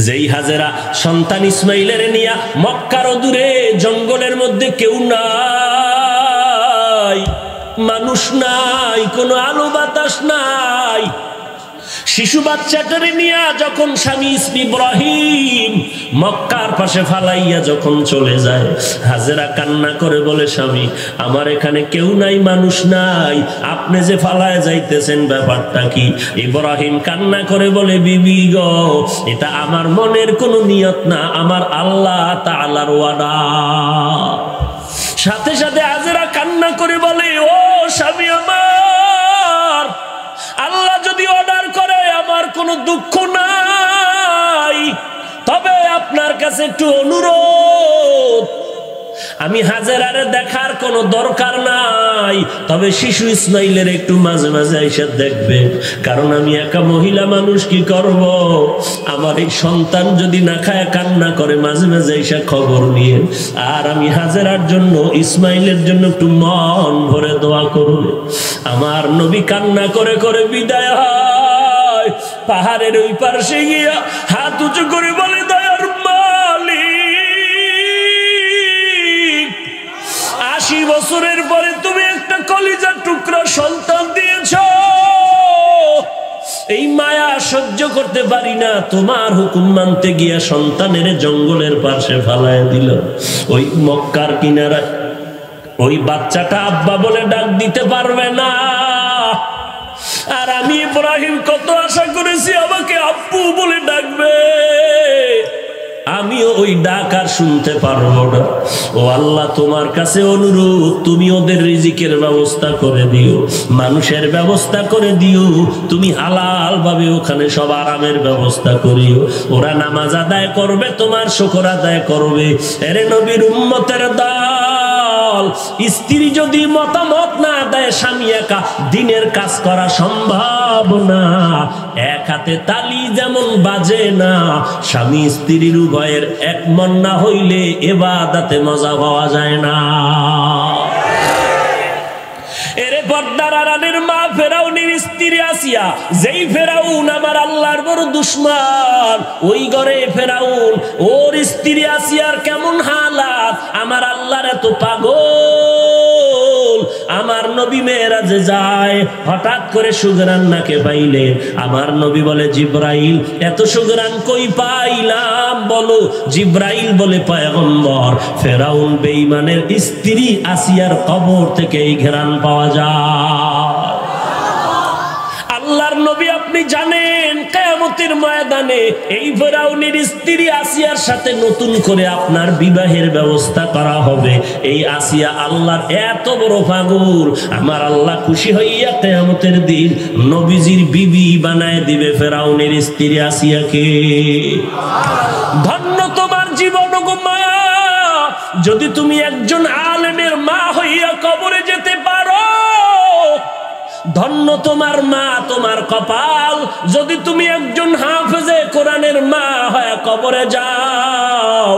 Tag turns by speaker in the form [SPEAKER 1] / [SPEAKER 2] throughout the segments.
[SPEAKER 1] যেই হাজেরা সন্তান ইসমাইলের নিয়া মক্কার দূরে জঙ্গলের মধ্যে কেউ নাই, মানুষ নাই, কোনো আলো বাতাস নাই, শিশু বাচ্চাটারে নিয়া যখন স্বামী ইব্রাহিম মক্কার পাশে ফালাইয়া যখন চলে যায়, হাজেরা কান্না করে বলে, স্বামী আমার এখানে কেউ নাই, মানুষ নাই, আপনি যে ফালায় যাইতেছেন ব্যাপারটা কি? ইব্রাহিম কান্না করে বলে, বিবি গো, এটা আমার মনের কোনো নিয়ত না, আমার আল্লাহ তাআলার ওয়াদা। সাথে সাথে হাজেরা কান্না করে বলে, ও স্বামী আমার, আল্লাহ যদি অর্ডার করে আমার কোনো দুঃখ নাই, তবে আপনার কাছে একটু অনুরোধ, আমি হাজেরারে দেখার কোনো দরকার নাই, তবে শিশু ইসমাইলের একটু মাঝে মাঝে এসে দেখবে, কারণ আমি একা মহিলা মানুষ, কি করব, আমার এই সন্তান যদি না খায় কান্না করে মাঝে মাঝে এসে খবর নিয়ে, আর আমি হাজেরার জন্য ইসমাইলের জন্য একটু মন ভরে দোয়া করবে। আমার নবী কান্না করে করে বিদায় হয়, পাহাড়ের ওই পাশে গিয়া হাত উঁচু করে বলে, দয়ার মালিক, 80 বছরের পরে তুমি একটা কলিজার টুকরা সন্তান দিয়েছ, এই মায়া সহ্য করতে পারি না, তোমার হুকুম মানতে গিয়া সন্তানের জঙ্গলের পাশে ফালায় দিল। ওই মক্কার কিনারা ওই বাচ্চাটা আব্বা বলে ডাক দিতে পারবে না, আর আমি ইব্রাহিম কত আশা করেছি আমাকে আব্বু বলে ডাকবে, আমিও ওই ডাক আর শুনতে পারবো না। ও আল্লাহ, তোমার কাছে অনুরোধ, তুমি ওদের রিজিকের ব্যবস্থা করে দিও, মানুষের ব্যবস্থা করে দিও, তুমি হালাল ভাবে ওখানে সব আরামের ব্যবস্থা করিও, ওরা নামাজ আদায় করবে, তোমার শুকর আদায় করবে। এরে নবীর উম্মতের দল, স্ত্রী যদি মতামত না দেয়, স্বামী একা দিনের কাজ করা সম্ভব না। এক হাতে তালি যেমন বাজে না, স্বামী স্ত্রীর উভয়ের এক মন না হইলে ইবাদতে মজা পাওয়া যায় না। এরে পর্দার আড়ালের মা ফেরাউনের স্ত্রী আসিয়া, যেই ফেরাউন আমার আল্লাহর বড় দুশমন, ওই ঘরে ফেরাউন, ওর স্ত্রী আসিয়ার কেমন হালাত, আমার আল্লাহর এত পাগল। আমার নবী মেরাজে যায়, হঠাৎ করে সুগরান নাকে পাইলেন, আমার নবী বলে, জিব্রাইল এত সুগরান কই পাইলাম বলো? জিব্রাইল বলে, পয়গম্বর, ফেরাউন বেঈমানের স্ত্রী আসিয়ার কবর থেকে এই ঘেরান পাওয়া যায়। আল্লাহর নবী আপনি জানেন, কিয়ামতের ময়দানে এই ফেরাউনের স্ত্রী আসিয়ার সাথে নতুন করে আপনার বিবাহের ব্যবস্থা করা হবে। এই আসিয়া আল্লাহর এত বড় পাগল, আমার আল্লাহ খুশি হইয়া কিয়ামতের দিন নবীজির বিবি বানায় দিবে ফেরাউনের স্ত্রী আসিয়াকে। ধন্য তোমার জীবন গো মা, যদি তুমি একজন আলেমের মা হইয়া কবরে যেতে পারো। ধন্য তোমার মা, তোমার কপাল, যদি তুমি একজন হাফেজে কোরআনের মা হয়ে কবরে যাও।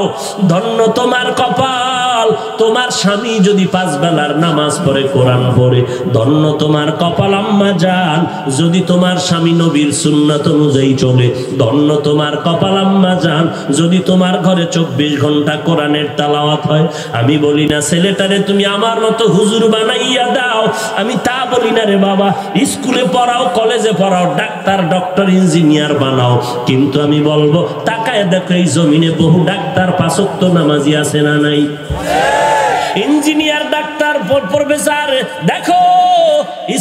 [SPEAKER 1] ধন্য তোমার কপাল, তোমার স্বামী যদি 5 বেলার নামাজ পড়ে, কোরআন পড়ে। ধন্য তোমার কপাল আম্মা জান, যদি তোমার স্বামী নবীর সুন্নাত অনুযায়ী চলে। ধন্য তোমার কপাল আম্মা জান, যদি তোমার ঘরে 24 ঘন্টা কোরআনের তেলাওয়াত হয়। আমি বলি না ছেলেটারে তুমি আমার মতো হুজুর বানাইয়া দাও, আমি তা বলি না রে বাবা, স্কুলে পড়াও, কলেজে পড়াও, ডাক্তার, ডক্টর, ইঞ্জিনিয়ার বানাও, কিন্তু আমি বলবো তাকায় দেখো এই জমিনে বহু ডাক্তার 5 ওয়াক্ত নামাজি আছে না নাই? ইঞ্জিনিয়ার, ডাক্তার, প্রফেসর, দেখো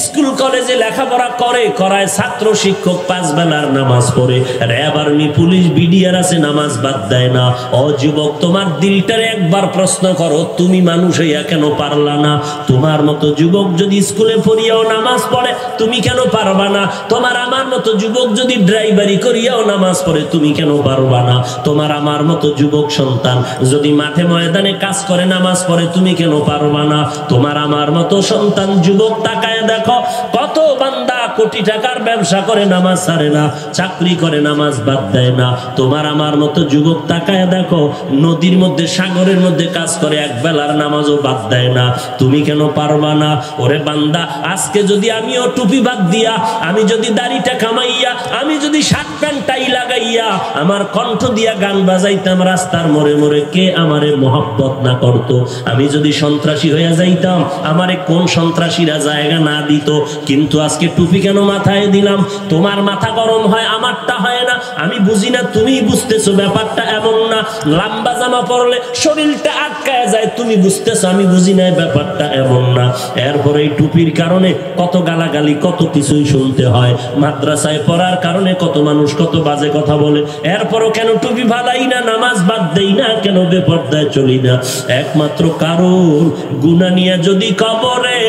[SPEAKER 1] স্কুল কলেজে লেখাপড়া করে, করায় ছাত্র শিক্ষক, 5 বেলার নামাজ পড়ে। র্যাব, আর্মি, পুলিশ, বিডিআর আছে, নামাজ বাদ দেয় না। ও যুবক, তোমার দিলটারে একবার প্রশ্ন করো, তুমি মানুষ হইয়া কেন পারলা না? তোমার মতো যুবক যদি স্কুলে পড়িয়াও নামাজ পড়ে, তুমি কেন পারবা না? তোমার আমার মতো যুবক যদি ড্রাইভারি করিয়াও নামাজ পড়ে, তুমি কেন পারবা না? তোমার আমার মতো যুবক সন্তান যদি মাঠে ময়দানে কাজ করে, নামাজ পড়ে, তুমি কেন পারবা না? তোমার আমার মতো সন্তান যুবক, তাকায় দেখো কত বান্দা কোটি টাকার ব্যবসা করে নামাজ ছাড়ে না, চাকরি করে নামাজ বাদ দেয় না। তোমার আমার মতো যুবক তাকায় দেখো, নদীর মধ্যে সাগরের মধ্যে কাজ করে, এক বেলার নামাজও বাদ দেয় না। তুমি কেন পারবা না? ওরে বান্দা, আজকে যদি আমিও টুপি বাদ দিয়া, আমি যদি দাড়িটা কামাইয়া, আমি যদি শার্ট প্যান্ট টাই লাগাইয়া আমার কণ্ঠ দিয়া গান বাজাইতাম রাস্তার মোড়ে মোড়ে, কে আমারে মহব্বত না করতো? আমি যদি সন্ত্রাসী হয়ে যাইতাম, আমারে কোন সন্ত্রাসীরা জায়গা না দিত? কিন্তু আজকে টুপি কেন মাথায় দিলাম? তোমার মাথা গরম হয়, আমারটা হয় না। আমি বুঝি না, তুমি বুঝতেছো ব্যাপারটা এমন না। লম্বা জামা পরলে শরীরটা আটকায় যায়, তুমি বুঝতেছো, আমি বুঝি না ব্যাপারটা এমন না। এরপরে এই টুপির কারণে কত গালাগালি, কত কিছুই শুনতে হয়। মাদ্রাসায় পড়ার কারণে কত মানুষ কত বাজে কথা বলে। এরপরও কেন টুপি ভালাই না, নামাজ বাদ দেই না, কেন বেপরদায় চলি না? একমাত্র কারণ গুনাহ নিয়ে যদি কবরে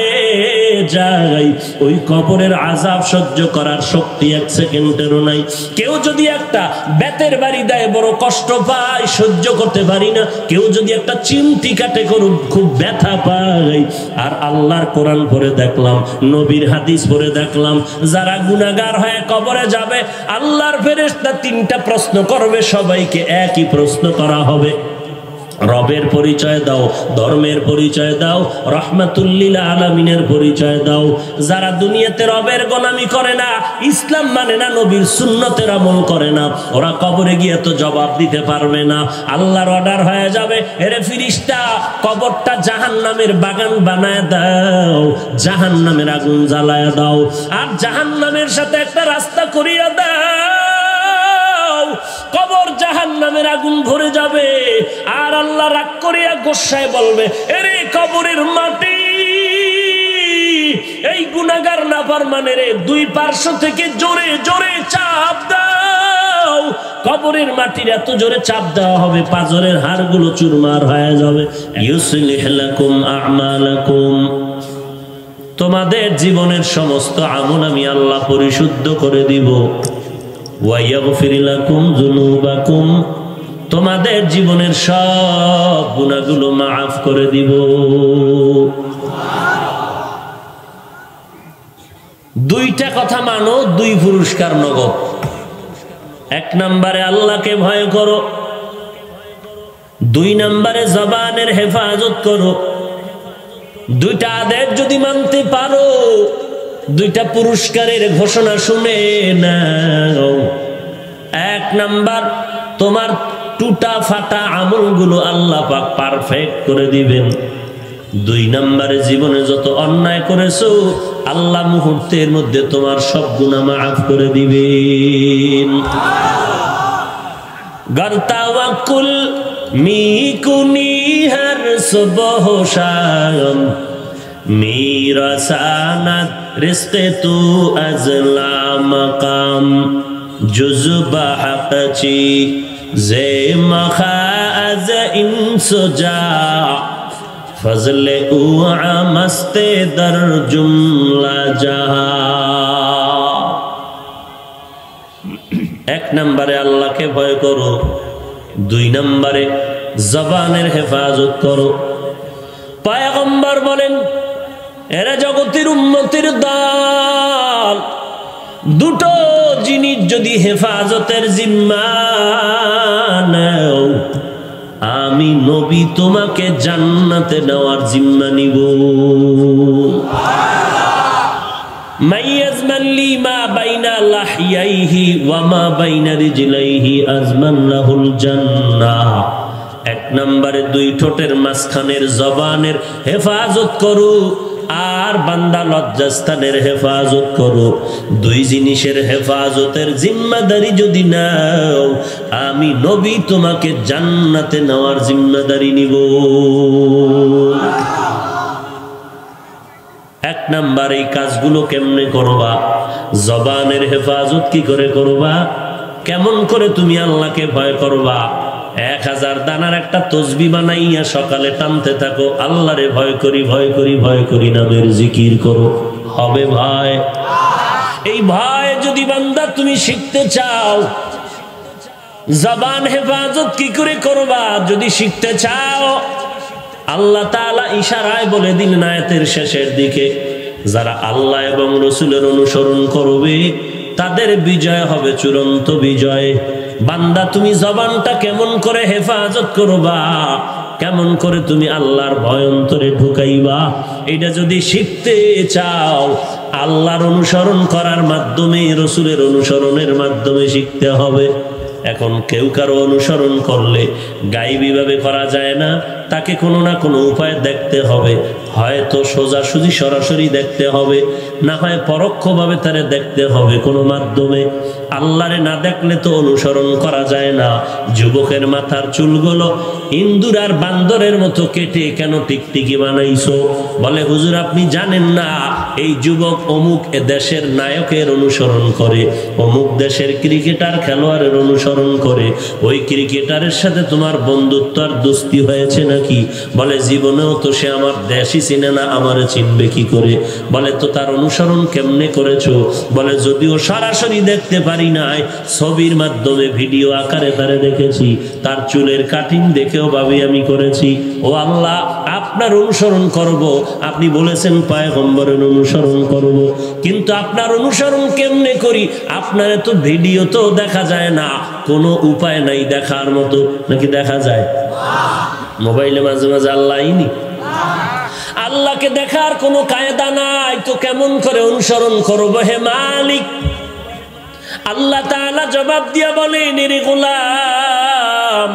[SPEAKER 1] যাই, ওই কবরের আযাব সহ্য করার শক্তি এক সেকেন্ডেরও নাই। কেউ যদি একটা বেতের বাড়ি দেয়, বড় কষ্ট পায়, সহ্য করতে পারি না। কেউ যদি একটা চিমটি কাটে, খুব ব্যথা পায়। আর আল্লাহর কোরআন পড়ে দেখলাম, নবীর হাদিস পড়ে দেখলাম, যারা গুনাহগার হয়ে কবরে যাবে, আল্লাহর ফেরেশতা তিনটা প্রশ্ন করবে, সবাইকে একই প্রশ্ন করা হবে। রবের পরিচয় দাও, ধর্মের পরিচয় দাও, রহমাতুল লিল আলামিনের পরিচয় দাও। যারা দুনিয়াতে রবের গোলামি করে না, ইসলাম মানে না, নবীর সুন্নতের আমল করে না, ওরা কবরে গিয়ে তো জবাব দিতে পারবে না। আল্লাহর অর্ডার হয়ে যাবে, এরে ফিরিস্তা, কবরটা জাহান্নামের বাগান বানায় দাও, জাহান্নামের আগুন জ্বালায় দাও, আর জাহান্নামের সাথে একটা রাস্তা করিয়া দাও। কবর জাহান্নামের আগুন ভরে যাবে। আর আল্লাহ রাগ করিয়া গোসায় বলবে, এরে কবরের মাটি, এই গুনাহগার নাফরমানের দুই পার্শ্ব থেকে জোরে জোরে চাপ দাও। কবরের মাটির এত জোরে চাপ দেওয়া হবে, পাজরের হাড়গুলো চুরমার হয়ে যাবে। ইউসলিহ লাকুম আ'মালাকুম, তোমাদের জীবনের সমস্ত আমল আমি আল্লাহ পরিশুদ্ধ করে দিব। ওয়াইয়াগফির লাকুম যুনুবাকুম, তোমাদের জীবনের সব গুনাহগুলো মাফ করে দিব। দুইটা কথা মানো, দুই পুরস্কার নগদ। এক নম্বরে আল্লাহকে ভয় করো, দুই নম্বরে জবানের হেফাজত করো। দুইটা আদেশ যদি মানতে পারো, দুইটা পুরস্কারের ঘোষণা শুনে নাও। এক নাম্বার, তোমার টুটা ফাটা আমলগুলো আল্লাহ পাক পারফেক্ট করে দিবেন। দুই নাম্বারে, জীবনে যত অন্যায় করেছো আল্লাহ মুহূর্তের মধ্যে তোমার সব গুনাহ মাফ করে দিবেন। গর তাওয়াক্কুল মিকুনি হর সুবহ শাম, میرا سانت رزق تو از لامقام، جزب حق چی زیم خاز انسجا، فضل او عمست در جملہ جہاں۔ এক নম্বরে আল্লাহকে ভয় করো, দুই নম্বরে জবানের হেফাজত করো। পয়গম্বর বলেন, এরা জগতের উম্মতের দল, দুটো জিনিস যদি হেফাজতের জিম্মা নাও, আমি নবী তোমাকে জান্নাতে নেওয়ার জিম্মা নিব। মাইয়াজমান লি মা বাইনা লাহিয়াইহি ওয়া মা বাইনা রিজলাইহি আজমান লাহুল জান্নাহ। এক নম্বরে দুই ঠোঁটের মাঝখানের জবানের হেফাজত করো, আর বান্দা লজ্জাস্থানের হেফাজত করো। দুই জিনিসের হেফাজতের জিম্মাদারি যদি নাও, আমি নবী তোমাকে জান্নাতে নেওয়ার জিম্মাদারি নিব। এক নাম্বার, এই কাজগুলো কেমনে করবা? জবানের হেফাজত কি করে করবা? কেমন করে তুমি আল্লাহকে ভয় করবা? 1000 দানার একটা তসবিহ বানাইয়া সকালে টানতে থাকো, আল্লাহরে ভয় করি ভয় করি ভয় করি নামের জিকির করো, হবে ভয়? এই ভয় যদি বান্দা তুমি শিখতে চাও, জবান হেফাজত কি করে করবা যদি শিখতে চাও, আল্লাহ তাআলা ইশারায় বলে দিলেন আয়াতের শেষের দিকে, যারা আল্লাহ এবং রসুলের অনুসরণ করবে তাদের বিজয় হবে চূড়ান্ত বিজয়। বান্দা তুমি জবানটা কেমন করে হেফাজত করবা, কেমন করে তুমি আল্লাহর ভয় অন্তরে ঢুকাইবা, এটা যদি শিখতে চাও আল্লাহর অনুসরণ করার মাধ্যমে, রসুলের অনুসরণের মাধ্যমে শিখতে হবে। এখন কেউ কারো অনুসরণ করলে গায়েবীভাবে করা যায় না, তাকে কোনো না কোনো উপায় দেখতে হবে। হয়তো সোজাসুজি সরাসরি দেখতে হবে, না হয় পরোক্ষভাবে তারে দেখতে হবে কোনো মাধ্যমে। আল্লাহরে না দেখলে তো অনুসরণ করা যায় না। যুবকের মাথার চুলগুলো ইন্দুর আর বান্দরের মতো কেটে কেন টিকটিকি বানাইছো? বলে হুজুর আপনি জানেন না, এই যুবক অমুক দেশের নায়কের অনুসরণ করে, অমুক দেশের ক্রিকেটার খেলোয়াড়ের অনুসরণ করে, ওই ক্রিকেটারের সাথে তোমার বন্ধুত্ব আর দোস্তি হয়েছে নাকি? বলে জীবনেও তো সে আমার দেশই চিনে না, আমারে চিনবে কি করে? বলে তো তার অনুসরণ কেমনে করেছো? বলে যদিও সরাসরি দেখতে পারি নাই, ছবির মাধ্যমে ভিডিও আকারে তারে দেখেছি, তার চুলের কাটিং দেখেও ভাবি আমি করেছি। ও আল্লাহ, আপনার অনুসরণ করব, আপনি বলেছেন পয়গম্বরের অনুসরণ করব, কিন্তু আপনার অনুসরণ কেমনে করি? আপনার তো ভিডিও তো দেখা যায় না, কোনো উপায় নাই দেখার মতো, নাকি দেখা যায়? মোবাইলে মাঝে মাঝে আল্লাহই আল্লাহকে দেখার কোনো কায়দা নাই, তো কেমন করে অনুসরণ করবো হে মালিক? আল্লাহ তাআলা জবাব দিয়া বলেন, রে গোলাম,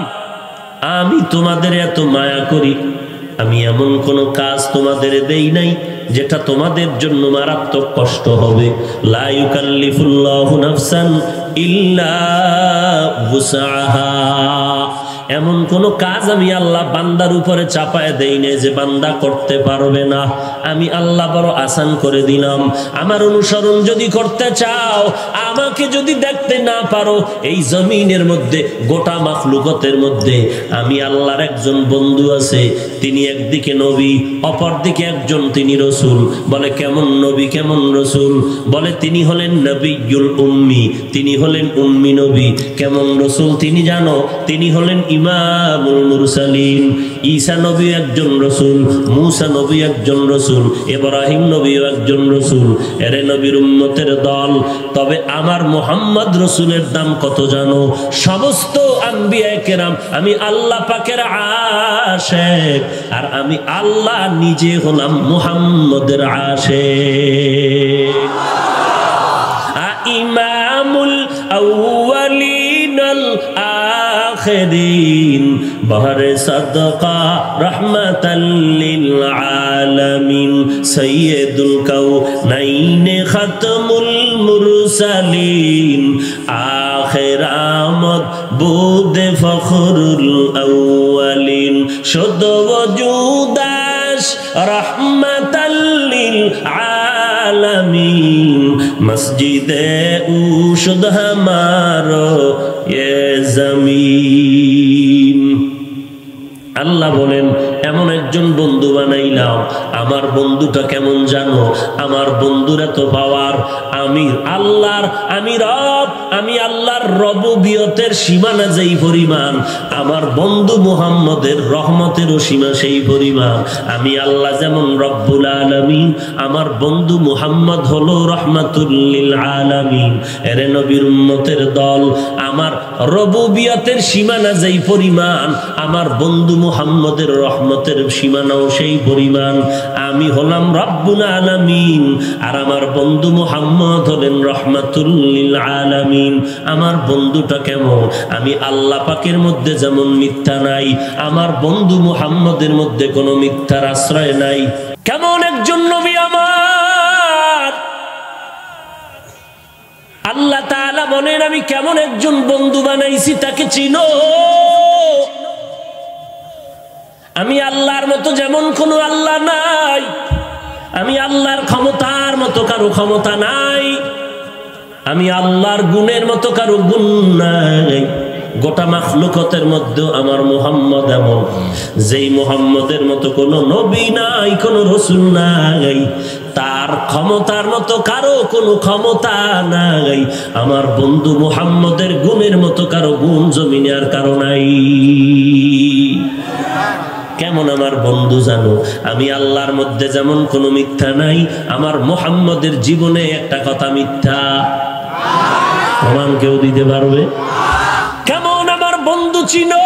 [SPEAKER 1] আমি তোমাদের এত মায়া করি, আমি এমন কোন কাজ তোমাদের দেই নাই যেটা তোমাদের জন্য মারাত্মক কষ্ট হবে। লা ইউকাল্লিফুল্লাহু নাফসান ইল্লা উসআহা। এমন কোন কাজ আমি আল্লাহ বান্দার উপরে চাপায় দেই না যে বান্দা করতে পারবে না। আমি আল্লাহ বড় আসান করে দিলাম। আমার অনুসরণ যদি করতে চাও, আমাকে যদি দেখতে না পারো, এই জমিনের মধ্যে গোটা মাখলুকতের মধ্যে আমি আল্লাহর একজন বন্ধু আছে, তিনি একদিকে নবী, অপরদিকে একজন তিনি রসুল। বলে কেমন নবী কেমন রসুল? বলে তিনি হলেন নবিয়ুল উম্মি, তিনি হলেন উম্মি নবী। কেমন রসুল তিনি জানো? তিনি হলেন ইমামুল মুরসালিন। ঈসা নবী একজন রসুল, মুসা নবী একজন রসুল, ইব্রাহিম নবীও একজন রসুল। এরে নবীর উম্মতের দল। তবে আমার মুহাম্মদ রসুলের দাম কত জানো? সমস্ত আম্বিয়ায়ে কেরাম আমি আল্লাহ পাকের আশিক, আর আমি আল্লাহ নিজে হলাম মুহাম্মদের আশিক। ইমামুল আউয়ালিন আল আখিরিন, বহরে সাদকা রাহমাতাল লিল আলামিন, সাইয়্যিদুল কাউনাইন খাতমুল মুরসালিন, আখির আমদ বুদে ফখরুল আউয়ালিন, শুদ্ধ ওজুদাস রাহমাতাল লিল আলামিন, মসজিদে উশুদ হামারো ইয়ে জমিন। আল্লাহ বলেন এমন একজন বন্ধু বানাইলাম। আমার বন্ধুটা কেমন জানো? আমার বন্ধুর এত পাওয়ার, আমি আল্লাহর, আমি রব, আমি আল্লাহর রবুবিয়তের সীমানা যেই পরিমাণ, আমার বন্ধু মুহাম্মদের রহমতেরও সীমা সেই পরিমাণ। আমি আল্লাহ যেমন রব্বুল আলামিন, আমার বন্ধু মুহাম্মদ হলো রহমাতুল লিল আলামিন। এরে নবীর উম্মতের দল, আমার রবুবিয়তের সীমানা যেই পরিমাণ, আমার বন্ধু মুহাম্মদের রহমতের সীমানাও সেই পরিমাণ। আমি হলাম রব্বুল আলামিন, আর আমার বন্ধু মুহাম্মদ হলেন রহমাতুল লিল আলামিন। আমার বন্ধুটা কেমন? আমি আল্লাহ পাকের মধ্যে যেমন মিথ্যা নাই, আমার বন্ধু মুহাম্মদের মধ্যে কোনো মিথ্যার আশ্রয় নাই। কেমন একজন নবী আমার! আল্লাহ তাআলা বলেন আমি কেমন একজন বন্ধু বানাইছি, তাকে চিনো? আমি আল্লাহর মতো যেমন কোনো আল্লাহ নাই, আমি আল্লাহর ক্ষমতার মতো কারো ক্ষমতা নাই, আমি আল্লাহর গুণের মতো কারো গুণ নাই। গোটা মাখলুকতের মধ্যে আমার মুহাম্মদ এমন, যেই মুহাম্মদের মতো কোনো নবী নাই, কোনো রসুল নাই, তার ক্ষমতার মতো কারো কোনো ক্ষমতা নাই। আমার বন্ধু মুহাম্মদের গুণের মতো কারো গুণ জমিনে আর কারো নাই। কেমন আমার বন্ধু জানো, আমি আল্লাহর মধ্যে যেমন কোনো মিথ্যা নাই, আমার মুহাম্মদের জীবনে একটা কথা মিথ্যা। প্রমাণ কেউ দিতে পারবে? কেমন আমার বন্ধু চিনো?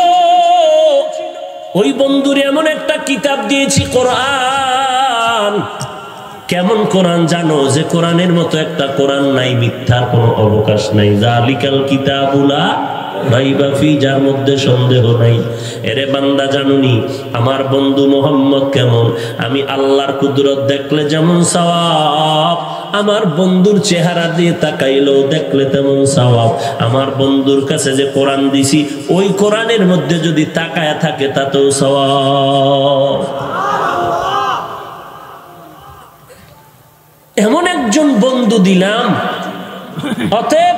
[SPEAKER 1] ওই বন্ধুর এমন একটা কিতাব দিয়েছি, কোরআন। কেমন কোরআন জানো? যে কোরআনের মতো একটা কোরআন নাই, মিথ্যার কোনো অবকাশ নাই। যালিকাল কিতাবুলা রাইবা ফি, যার মধ্যে সন্দেহ নাই। এরে বান্দা, জানুনি আমার বন্ধু মোহাম্মদ কেমন? আমি আল্লাহর কুদরত দেখলে যেমন সওয়াব, আমার বন্ধুর চেহারা দিয়ে তাকাইলেও দেখলে তেমন সওয়াব। আমার বন্ধুর কাছে যে কোরআন দিছি, ওই কোরআনের মধ্যে যদি তাকায়া থাকে তাতেও সওয়াব। এমন একজন বন্ধু দিলাম। অতএব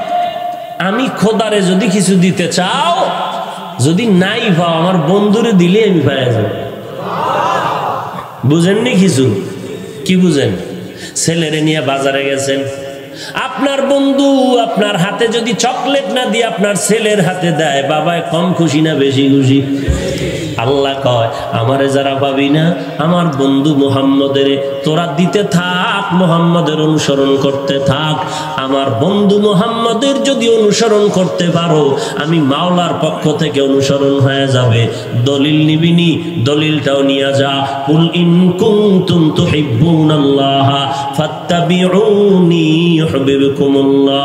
[SPEAKER 1] আমি খোদারে যদি কিছু দিতে চাও, যদি নাই পাও, আমার বন্ধুরে দিলে আমি পাই যাব। বুঝেননি কিছু? কি বুঝেন? ছেলেরে নিয়ে বাজারে গেছেন, আপনার বন্ধু আপনার হাতে যদি চকলেট না দিয়ে আপনার ছেলের হাতে দেয়, বাবায় কম খুশি না বেশি খুশি? আল্লাহ কয়, আমারে যারা পাবি না, আমার বন্ধু মুহাম্মদের তোরা দিতে থাক, মুহাম্মদের অনুসরণ করতে থাক। আমার বন্ধু মুহাম্মদের যদি অনুসরণ করতে পারো, আমি মাওলার পক্ষ থেকে অনুসরণ হয়ে যাবে। দলিল নিবিনি? দলিলটাও নিয়ে যা। কুল ইন কুনতুম তুহিব্বুনাল্লাহ ফাত্তাবিউনি ইউহিব্বুকুমুল্লাহ।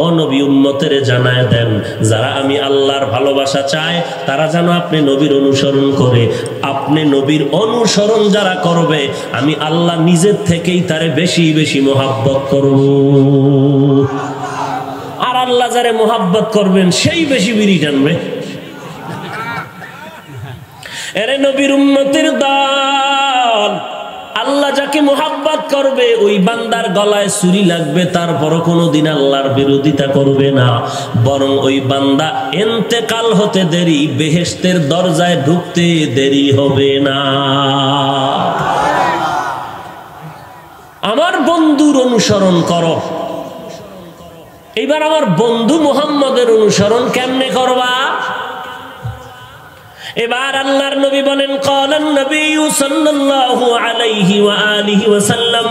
[SPEAKER 1] ও নবী, উম্মতেরে জানায় দেন, যারা আমি আল্লাহর ভালোবাসা চায় তারা যেন আপনি নবীর অনুসরণ করে। আপনি নবীর অনুসরণ যারা করবে, আমি আল্লাহ নিজের থেকেই তারে বেশি বেশি মোহাব্বত করব। আর আল্লাহ যারে মোহাব্বত করবেন, সেই বেশি বিড়ি টানবে। এরে নবীর উম্মতের দল, আল্লাহ যাকে মোহাব্বত করবে, ওই বান্দার গলায় ছুরি লাগবে, তারপরও কোনোদিন আল্লাহর বিরোধিতা করবে না। বরং ওই বান্দা ইন্তেকাল হতে দেরি, বেহেশতের দরজায় ঢুকতে দেরি হবে না। আমার বন্ধুর অনুসরণ করো। এবার আমার বন্ধু মুহাম্মদের অনুসরণ কেমনে করবা? এবার আল্লাহর নবী বলেন, ক্বালান নবী সাল্লাল্লাহু আলাইহি ওয়া আলিহি ওয়া সাল্লাম,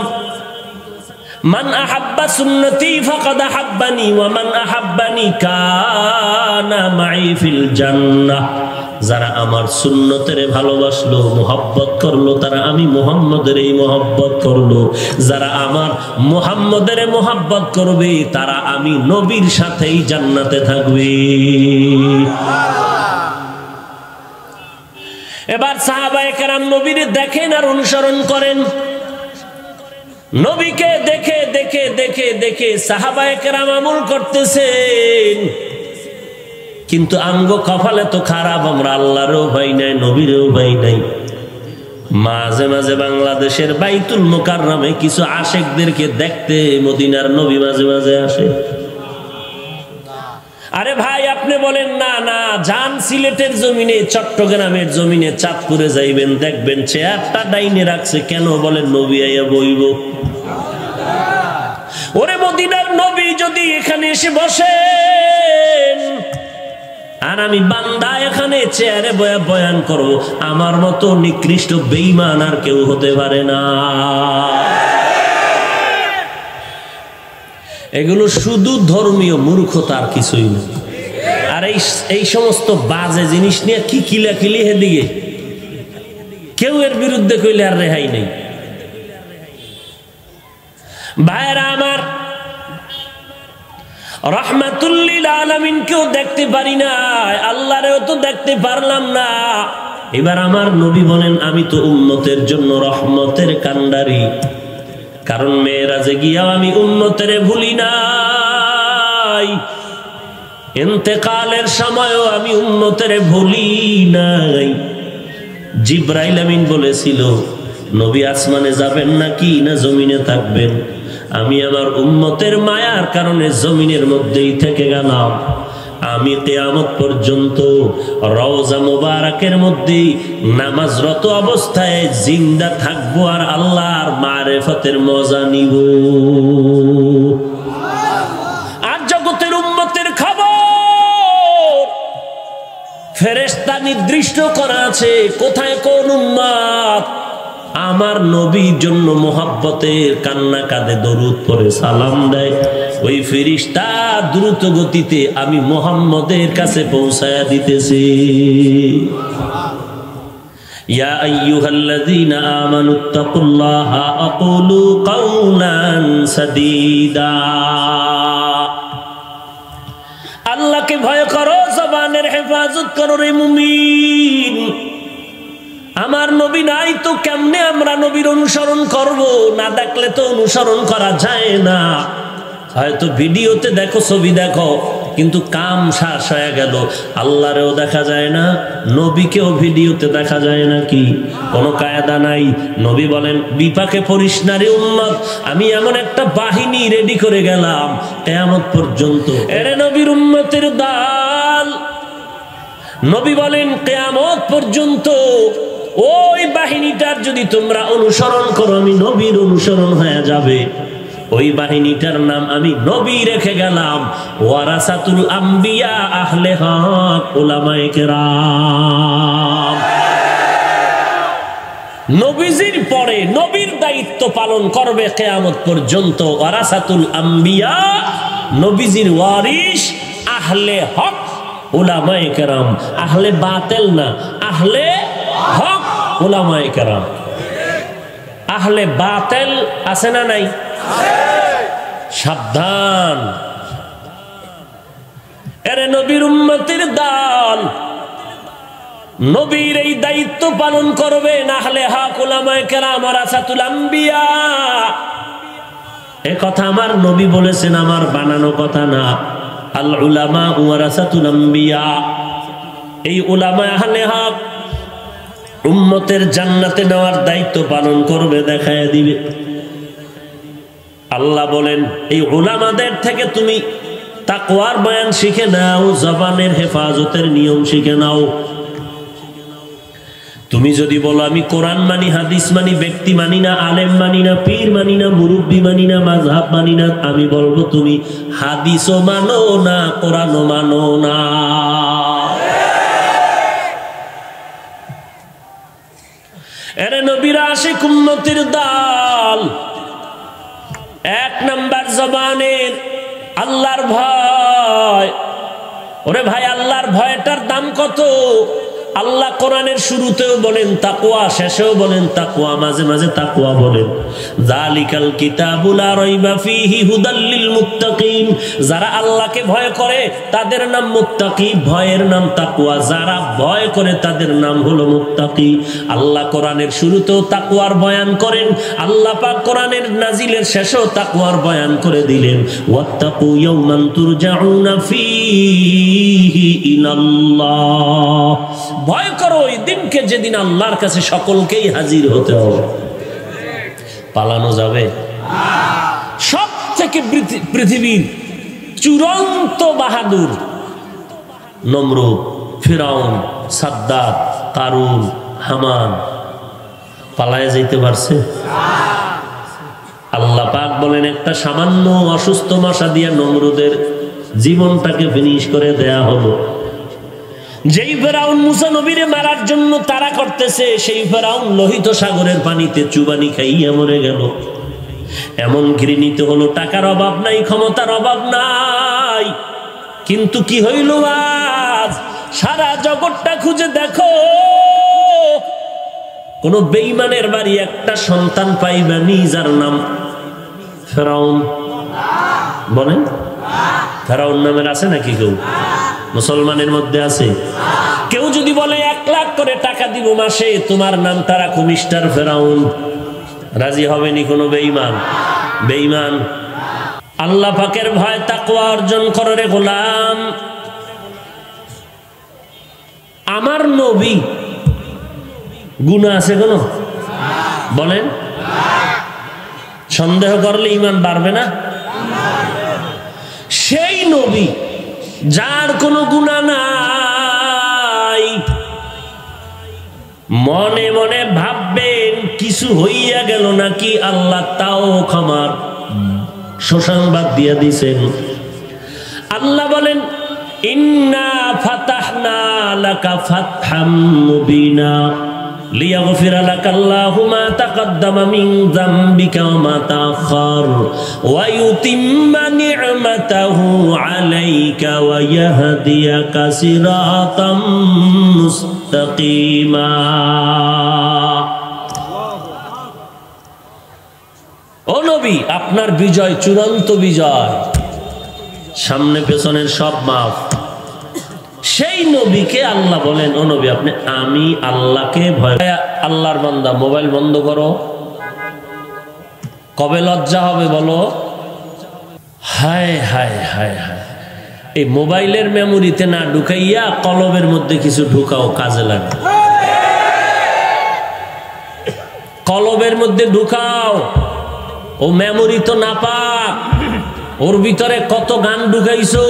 [SPEAKER 1] মান আহাব্বা সুন্নতি ফাকাদ আহাব্বানি ওয়া মান আহাব্বানি কানা মাই ফিল জান্নাহ। যারা আমার সুন্নতের ভালোবাসলো, মুহাব্বত করলো, তারা আমি মুহাম্মদের এই মুহাব্বত করলো। যারা আমার মুহাম্মদের মুহাব্বত করবে, তারা আমি নবীর সাথেই জান্নাতে থাকবে। এবার সাহাবায়ে কেরাম নবীর দেখেন আর অনুসরণ করেন। নবীকে দেখে দেখে দেখে দেখে সাহাবায়ে কেরাম আমল করতেছেন। কিন্তু আমগো কপালে তো খারাপ, আমরা আল্লাহরও ভয় নাই, নবীরও ভয় নাই। মাঝে মাঝে বাংলাদেশের বাইতুল মুকাররমে কিছু আশেকদেরকে দেখতে মদিনার নবী মাঝে মাঝে আসে। আরে ভাই, আপনি বলেন না না, যান সিলেটের জমিনে, চট্টগ্রামের জমিনে, চাঁদপুরে যাইবেন, দেখবেন চেয়ারটা ডাইনে রাখছে। কেন? বলেন নবী আইয়া বইব। ওরে মদিনার নবী যদি এখানে এসে বসেন, আর আমি বান্দা এখানে চেয়ারে বয়া বয়ান করব, আমার মতো নিকৃষ্ট বেঈমান আর কেউ হতে পারে না। এগুলো শুধু ধর্মীয় মূর্খতার কিছুই না। আর এই সমস্ত বাজে জিনিস নিয়ে কি কিলাকিলি হেদিকে কেউ এর বিরুদ্ধে কইলে আর রেহাই নেই। ভাইরা আমার, রাহমাতুল লিল আলামিন কেউ দেখতে পারি না, আল্লাহরেও তো দেখতে পারলাম না। এবার আমার নবী বলেন, আমি তো উম্মতের জন্য রহমতের কান্ডারি। কারণ মেরাজে গিয়া আমি উম্মতেরে ভুলি নাই, ইন্তেকালের সময়ও আমি উম্মতেরে ভুলি নাই। জিবরাইল আমিন বলেছিল, নবী আসমানে যাবেন নাকি না জমিনে থাকবেন? আমি আমার উম্মতের মায়ার কারণে জমিনের মধ্যেই থেকে গেলাম। আমি কিয়ামত পর্যন্ত রওজা মুবারাকের মধ্যে নামাজরত অবস্থায় জিন্দা থাকবো আর আল্লাহর মারিফতের মজা নিব। আর জগতের উম্মতের খবর ফেরেশতা নির্দিষ্ট করা আছে কোথায় কোন উম্মত আমার নবীর জন্য মোহাব্বতের কান্না কাঁদে, দরুদ পড়ে, সালাম দেয়, ওই ফেরেশতা দ্রুত গতিতে আমি মুহাম্মদের কাছে পৌঁছায়া দিতেছি। ইয়া আইয়ুহাল্লাযীনা আমানুত্তাকুল্লাহা আকুলু কাওলান সাদীদা। আল্লাহকে ভয় করো, জবানের হেফাজত করো রে মুমিন। আমার নবী নাই তো কেমনে আমরা নবীর অনুসরণ করব? না দেখলে তো অনুসরণ করা যায় না। হয়তো ভিডিওতে দেখো, ছবি দেখো, কিন্তু কাম শেষ হয়ে গেল, আল্লাহরেও দেখা যায় না, নবীকেও ভিডিওতে দেখা যায় না। কি কোনো কায়দা নাই। নবী বলেন বিপাকে পড়িস না রে উম্মত, আমি এমন একটা বাহিনী রেডি করে গেলাম কিয়ামত পর্যন্ত। এরে নবীর উম্মতের দল, নবী বলেন কিয়ামত পর্যন্ত ওই বাহিনীটার যদি তোমরা অনুসরণ করো, আমি নবীর অনুসরণ হয়ে যাবে। ওই বাহিনীটার নাম আমি নবী রেখে গেলাম, ওয়ারাসাতুল আম্বিয়া আহলে হক উলামায়ে কেরাম। নবীজির পরে নবীর দায়িত্ব পালন করবে কিয়ামত পর্যন্ত ওয়ারাসাতুল আম্বিয়া, নবীজির ওয়ারিস আহলে হক উলামায়ে কেরাম। আহলে বাতিল না, আহলে হক উলামায়ে কেরাম। আহলে বাতিল আছে না নাই? সাবধান। এরে নবীর উম্মতের দল, নবীর এই দায়িত্ব পালন করবে আহলে হক উলামায়ে কেরাম ওয়ারাসাতুল আম্বিয়া। এই কথা আমার নবী বলেছেন, আমার বানানো কথা না। আল উলামা ওয়ারাসাতুল আম্বিয়া, এই উলামা আহলে হক উম্মতের জান্নাতে নেওয়ার দায়িত্ব পালন করবে, দেখায় দিবে। আল্লাহ বলেন এই উলামাদের থেকে তুমি তাকওয়ার বয়ান শিখে নাও, জবানের হেফাজতের নিয়ম শিখে নাও। তুমি যদি বলো আমি কোরআন মানি, হাদিস মানি, ব্যক্তি মানি না, আলেম মানি না, পীর মানি না, মুরব্বি মানি না, মাযহাব মানি না, আমি বলবো তুমি হাদিসও মানো না, কোরআনও মানো না। এরে নবীর আশিক উম্মতের দল, এক নাম্বার জবানের আল্লাহর ভয়। ওরে ভাই, আল্লাহর ভয়টার দাম কত? আল্লাহ কোরআনের শুরুতেও বলেন তাকওয়া, শেষেও বলেন তাকওয়া, মাঝে মাঝে তাকওয়া বলেন। যালিকাল কিতাবু লা রাইবা ফীহি হুদাল লিল মুত্তাকিন। যারা আল্লাহকে ভয় করে তাদের নাম মুত্তাকি, ভয়ের নাম তাকওয়া। যারা ভয় করে তাদের নাম হলো মুত্তাকি। আল্লাহ কোরআনের শুরুতেও তাকওয়ার বয়ান করেন, আল্লাহ পাক কোরআনের নাজিলের শেষেও তাকওয়ার বয়ান করে দিলেন। ওয়াত্তাকু ইয়াওমান তুরজাউনা ফীহি ইলাল্লাহ। ভয় করো ওই দিনকে যেদিন আল্লাহর কাছে সকলকেই হাজির হতে হবে। পালানো যাবে? সব থেকে পৃথিবীর চূড়ান্ত বাহাদুর নমরুদ, ফিরাউন, সাদ্দাত, কারুন, হামান পালায় যেতে পারছে? আল্লাহ পাক বলেন একটা সামান্য অসুস্থ মশা দিয়া নমরুদের জীবনটাকে ফিনিশ করে দেয়া হলো। যেই ফেরাউন মুসা নবীরে মারার জন্য তারা করতেছে, সেই ফেরাউন লোহিত সাগরের পানিতে চুবানি খাইয়া মরে গেল। এমন ঘৃণিত হলো, টাকার অভাব নাই, ক্ষমতার অভাব নাই, কিন্তু কি হইল আজ? সারা জগৎটা খুঁজে দেখো, কোন বেঈমানের বাড়ি একটা সন্তান পাইবানি যার নাম ফেরাউন। বলেন, ফেরাউন নামের আছে নাকি কেউ? মুসলমানের মধ্যে আছে? কেউ যদি বলে 1 লাখ করে টাকা দিব মাসে, তোমার নামটা রাখো মিস্টার ফেরাউন, রাজি হবে নি কোনো বেঈমান? বেঈমান। আল্লাহ পাকের ভয় তাকওয়া অর্জন করো রে গোলাম। আমার নবী গুনাহ আছে কোনো? বলেন, সন্দেহ করলে ঈমান বাড়বে না? সেই নবী যার কোনো গুনাহ নাই, মনে মনে ভাববেন কিছু হইয়া গেল নাকি, আল্লাহ তাও ক্ষমার সুসংবাদ দিয়ে দিছেন। আল্লাহ বলেন ইন্না ফাতাহনা লাকা ফাতহাম মুবিনা লিয়াগফিরা লাকাল্লাহু মা তাকাদ্দামা মিন যামবিকা ওয়া মা তাআখার ওয়া ইউতিম্মা নি'মাতাহু আলাইকা ওয়া ইয়াহদিয়াকা সিরাতাম মুস্তাকিমা। ও নবী, আপনার বিজয় চূড়ান্ত বিজয়, সামনে পেছনের সব মাফ। সেই নবীকে আল্লাহ বলেন, ও নবী আপনি আমি আল্লাহকে ভয়। আল্লাহর বান্দা মোবাইল বন্ধ করো, কবে লজ্জা হবে বলো? হায় হায় হায় হায়, এই মোবাইলের মেমোরিতে না ঢুকাইয়া কলবের মধ্যে কিছু ঢুকাও, কাজে লাগে। কলবের মধ্যে ঢুকাও, ও মেমোরি তো নাপাক, ওর ভিতরে কত গান ঢুকাইছো,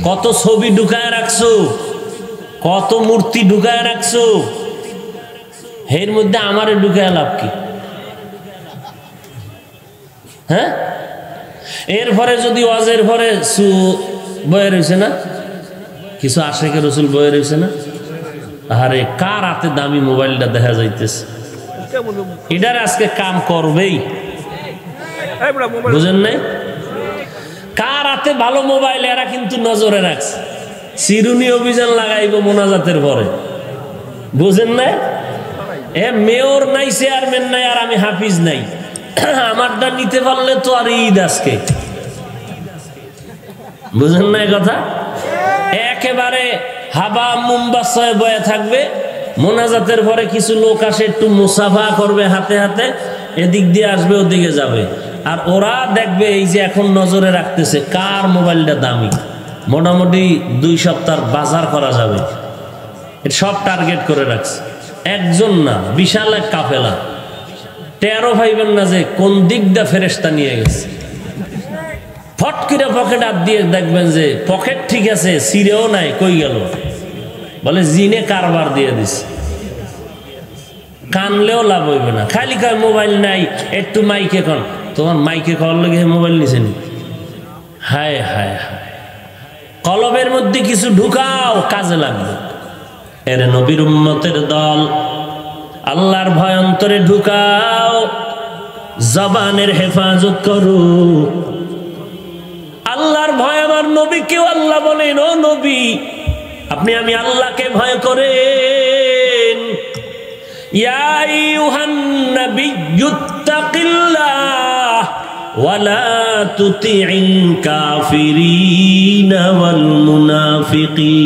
[SPEAKER 1] কত ছবি ঢুকায় রাখছো, কত মূর্তি ঢুকায় রাখছো, এর মধ্যে আমারে ঢুকায় লাভ কি? হ্যাঁ, এরপরে যদি ওয়াজের পরে বয়ে রয়েছে না, কিছু আশেকে রসুল বয়ে রয়েছে না, আরে কার হাতে দামি মোবাইলটা দেখা যাইতেছে, এটার আজকে কাম করবেই, বুঝেন নাই? কার হাতে ভালো মোবাইল এরা কিন্তু নজরে রাখছে, চিরুনি অভিযান লাগাইব মোনাজাতের পরে, বুঝেন না? এ মেয়র নাই, চেয়ারম্যান নাই, আর আমি হাফিজ নাই, আমারটা নিতে পারলে তো আর ঈদ আজকে, বুঝেন না কথা? একেবারে হাবা মুম্বাসয় বয়ে থাকবে, মোনাজাতের পরে কিছু লোক আসে একটু মুসাফা করবে হাতে হাতে, এদিক দিয়ে আসবে ওদিকে যাবে, আর ওরা দেখবে এই যে এখন নজরে রাখতেছে কার মোবাইলটা দামি, মোটামুটি 2 সপ্তাহ বাজার করা যাবে, সব টার্গেট করে রাখছে। একজন না, বিশাল এক কাফেলা, টেরও পাইবেন না যে কোন দিক দিয়ে ফেরেশতা নিয়ে গেছে। ফট করে পকেট হাত দিয়ে দেখবেন যে পকেট ঠিক আছে, সিরেও নাই, কই গেল? বলে জিনে কারবার দিয়ে দিছে। কানলেও লাভ হইবে না, খালি কয় মোবাইল নাই, একটু মাইকে কন, তোমার মাইকে কল লেগে মোবাইল নিছে নি? হায় হায় হায়, কলবের মধ্যে কিছু ঢুকাও, কাজে লাগবে। এর নবীর উম্মতের দল, আল্লাহর ভয় অন্তরে ঢুকাও, জবানের হেফাজত করো। আল্লাহর ভয় আমার নবীকেও আল্লাহ বলেন, ও নবী আপনি আমি আল্লাহকে ভয় করেন। ইয়া আইয়ুহান নাবিয়্যুত্তাকিল্লাহ ওয়া লা তুতি'ল কাফিরিনা ওয়াল মুনাফিকিন।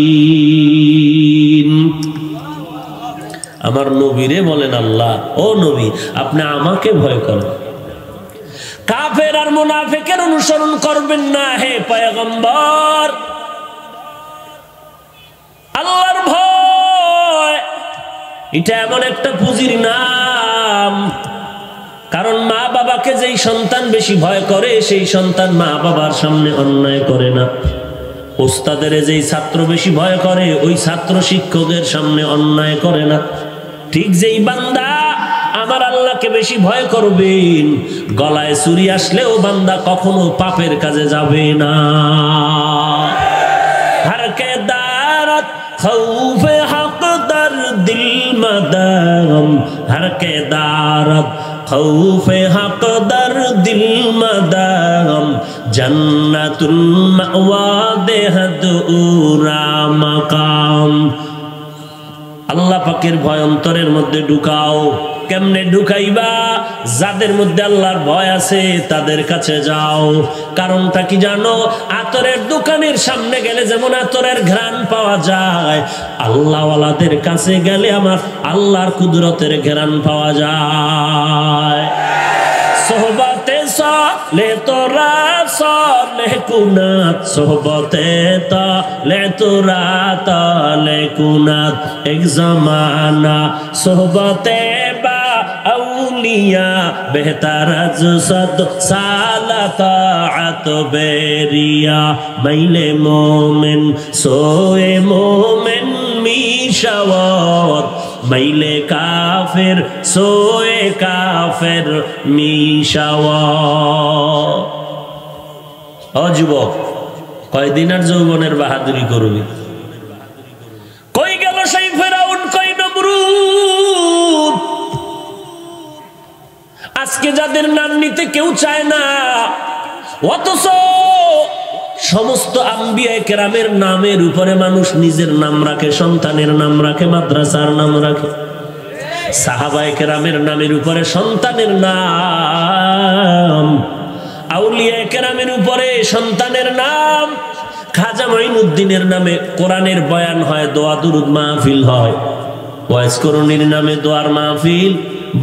[SPEAKER 1] আমার নবীরে বলেন আল্লাহ, ও নবী আপনি আমাকে ভয় করেন, কাফের আর মুনাফিকের অনুসরণ করবেন না। হে পয়গম্বর, আল্লাহর ভয় এটা এমন একটা পুঁজির নাম, কারণ মা বাবাকে যেই সন্তান বেশি ভয় করে সেই সন্তান মা বাবার সামনে অন্যায় করে না। ওস্তাদের যেই ছাত্র বেশি ভয় করে ওই ছাত্র শিক্ষকের সামনে অন্যায় করে না। ঠিক যেই বান্দা আমার আল্লাহকে বেশি ভয় করবেন, গলায় চুরি আসলেও বান্দা কখনো পাপের কাজে যাবে না। হারকে দারত খৌফে হক দর দিল মদাম, হারকে দারত খৌফে হক দর দিল মদাম, জান্নাতুল মাওয়া দেহদ উরা মাকাম। আল্লাহ পাকের ভয় অন্তরের মধ্যে ঢুকাও। কেমনে ঢুকাইবা? যাদের মধ্যে আল্লাহর ভয় আছে তাদের কাছে যাও। কারণটা কি জানো? আতরের দোকানের সামনে গেলে যেমন আতরের ঘ্রাণ পাওয়া যায়, আল্লাহওয়ালাদের কাছে গেলে আমার আল্লাহর কুদরতের ঘ্রাণ পাওয়া যায়। সোহবতে সালে তোরা সালে কুনাত, সোহবতে তালে তোরা তালে কুনাত। এক জমানা সোহবতে বা আউলিয়া বেহতার আজ সদ সালাত বেরিয়া। মাইলে মোমেন সোয়ে মোমেন মিশাওয়াত, মাইলে কাফের সোয়ে কাফের মিশাওয়াত। ও যুবক, কয়দিন আর যৌবনের বাহাদুরি করবি? তাদের নাম নিতে কেউ চায় না, অথচ সমস্ত আম্বিয়া কেরামের নামের উপরে মানুষ নিজের নাম রাখে, সন্তানের নাম রাখে, মাদ্রাসার নাম রাখে। সাহাবায়ে কেরামের নামের উপরে সন্তানের নাম, আউলিয়া কেরামের উপরে সন্তানের নাম। খাজা মঈনুদ্দিনের নামে কোরআনের বয়ান হয়, দোয়া দুরুদ মাহফিল হয়। ওয়াইস করণীর নামে দোয়ার মাহফিল,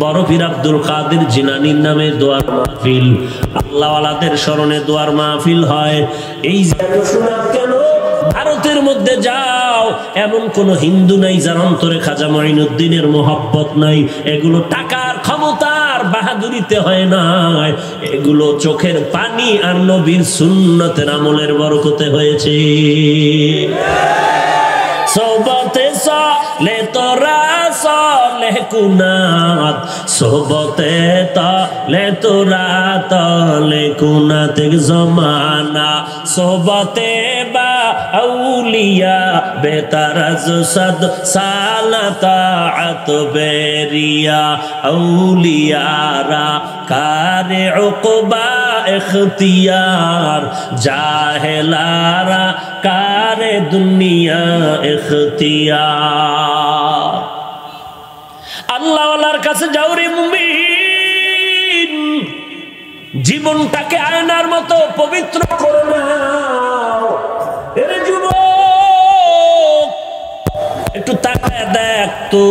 [SPEAKER 1] বড় পীর আব্দুল কাদের জিলানীর নামে দোয়ার মাহফিল, আল্লাহওয়ালাদের স্মরণে দোয়ার মাহফিল হয়। এই কেন ভারতের মধ্যে যাও, এমন কোন হিন্দু নাই যার অন্তরে খাজা মঈনুদ্দিনের মোহাব্বত নাই। এগুলো টাকার ক্ষমতার বাহাদুরিতে হয় না, এগুলো চোখের পানি আর নবীর সুন্নতের আমলের বরকতে হয়েছে। সোহবতে সালে তোরা সালেহ কুনাত, সোহবতে তালে তোরা তালে কুনাত জমানা, সোহবতে বা আউলিয়া বেতারাজ সদ সালাতাত বেরিয়া, আউলিয়ারা কারে উকবা ইখতিয়ার, জাহেলারা কারে দুনিয়া ইখতিয়ার। আল্লাহওয়ালার কাছে যাও রে মুমিন, জীবনটাকে আয়নার মতো পবিত্র করে নাও। এরে যুবক, একটু তাকায় দেখ তো,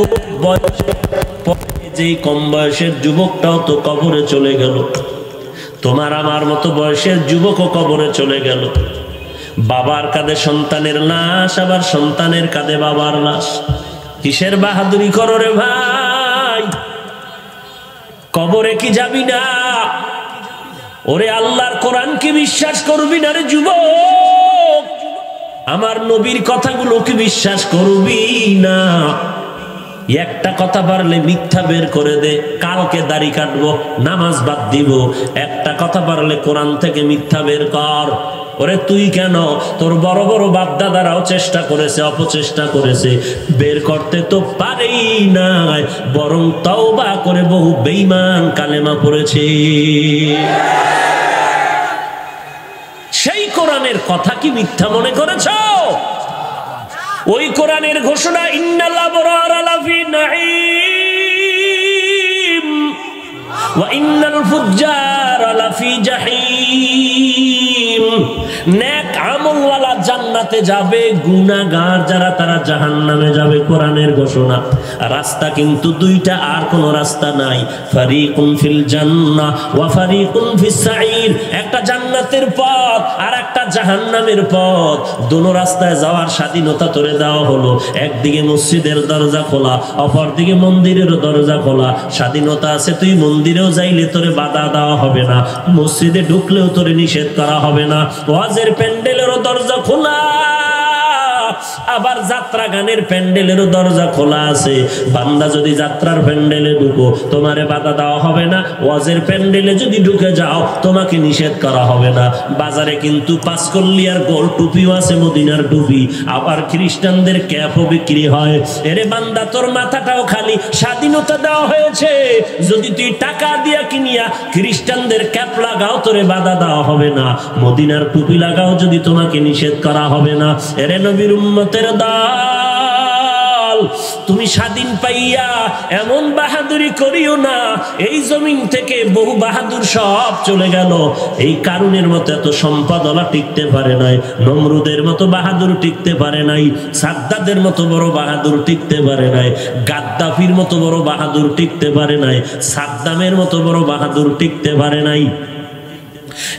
[SPEAKER 1] যে কম বয়সের যুবকটাও তো কবরে চলে গেল, তোমার আমার মতো বয়সের যুবকও কবরে চলে গেল। বাবার কাঁধে সন্তানের লাশ, আবার সন্তানের কাঁধে বাবার লাশ। কিসের বাহাদুরি করো রে ভাই? কবরে কি যাবি না? ওরে আল্লাহর কোরআন কি বিশ্বাস করবি না রে যুবক? আমার নবীর কথাগুলো কি বিশ্বাস করবি না? একটা কথা পারলে মিথ্যা বের করে দে, কালকে দাড়ি কাটবো, নামাজ বাদ দিব। একটা কথা পারলে কোরআন থেকে মিথ্যা বের কর। ওরে তুই কেন, তোর বড় বড় বাপ দাদারাও চেষ্টা করেছে, অপচেষ্টা করেছে, বের করতে তো পারেই নাই, বরং তওবা করে বহু বেঈমান কালেমা পড়েছে। সেই কোরআনের কথা কি মিথ্যা মনে করেছো? ওই কোরআনের ঘোষণা, ইন্নাল আবরারা লাফি নাঈম ওয়া ইন্নাল ফুজ্জারা লাফি জাহিম। নেক আমলওয়ালা জান্নাতে যাবে, গুনাহগার যারা তারা জাহান্নামে যাবে। কোরআনের ঘোষণা। রাস্তা কিন্তু দুইটা, আর কোনো রাস্তা নাই। ফারিকুন ফিল জান্নাহ ওয়া ফারিকুন ফিস সাঈর। একটা জান্নাতের পথ আর একটা জাহান্নামের পথ। দোনো রাস্তায় যাওয়ার স্বাধীনতা তোরে দেওয়া হলো। একদিকে মসজিদের দরজা খোলা, অপর দিকে মন্দিরের দরজা খোলা। স্বাধীনতা আছে, তুই মন্দিরেও যাইলে তোরে বাধা দেওয়া হবে না, মসজিদে ঢুকলেও তোরে নিষেধ করা হবে না। ওয়াজের প্যান্ডেলেরও দরজা খোলা, আবার যাত্রা গানের প্যান্ডেলেরও দরজা খোলা আছে। বান্দা যদি যাত্রার প্যান্ডেলে ঢুকো, তোমারে বাধা দেওয়া হবে না। ওয়াজের প্যান্ডেলে যদি ঢুকে যাও, তোমাকে নিষেধ করা হবে না। বাজারে কিন্তু পাঁচকল্লিয়ার গোল টুপিও আছে, মদিনার টুপি। আবার খ্রিস্টানদের ক্যাপও বিক্রি হয়। এরে বান্দা, তোর মাথাটাও খালি, স্বাধীনতা দেওয়া হয়েছে। যদি তুই টাকা দিয়া কিনিয়া খ্রিস্টানদের ক্যাপ লাগাও, তোরে বাধা দেওয়া হবে না। মদিনার টুপি লাগাও, যদি তোমাকে নিষেধ করা হবে না। এরে নবীর উম্মতের দল, তুমি স্বাধীন পাইয়া এমন বাহাদুরি করিও না। এই জমিন থেকে বহু বাহাদুর সব চলে গেল। এই কারুনের মতো এত সম্পদওয়ালা টিকতে পারে নাই, নমরুদের মতো বাহাদুর টিকতে পারে নাই, সাদ্দাদের মতো বড় বাহাদুর টিকতে পারে নাই, গাদ্দাফির মতো বড় বাহাদুর টিকতে পারে নাই, সাদ্দামের মতো বড় বাহাদুর টিকতে পারে নাই।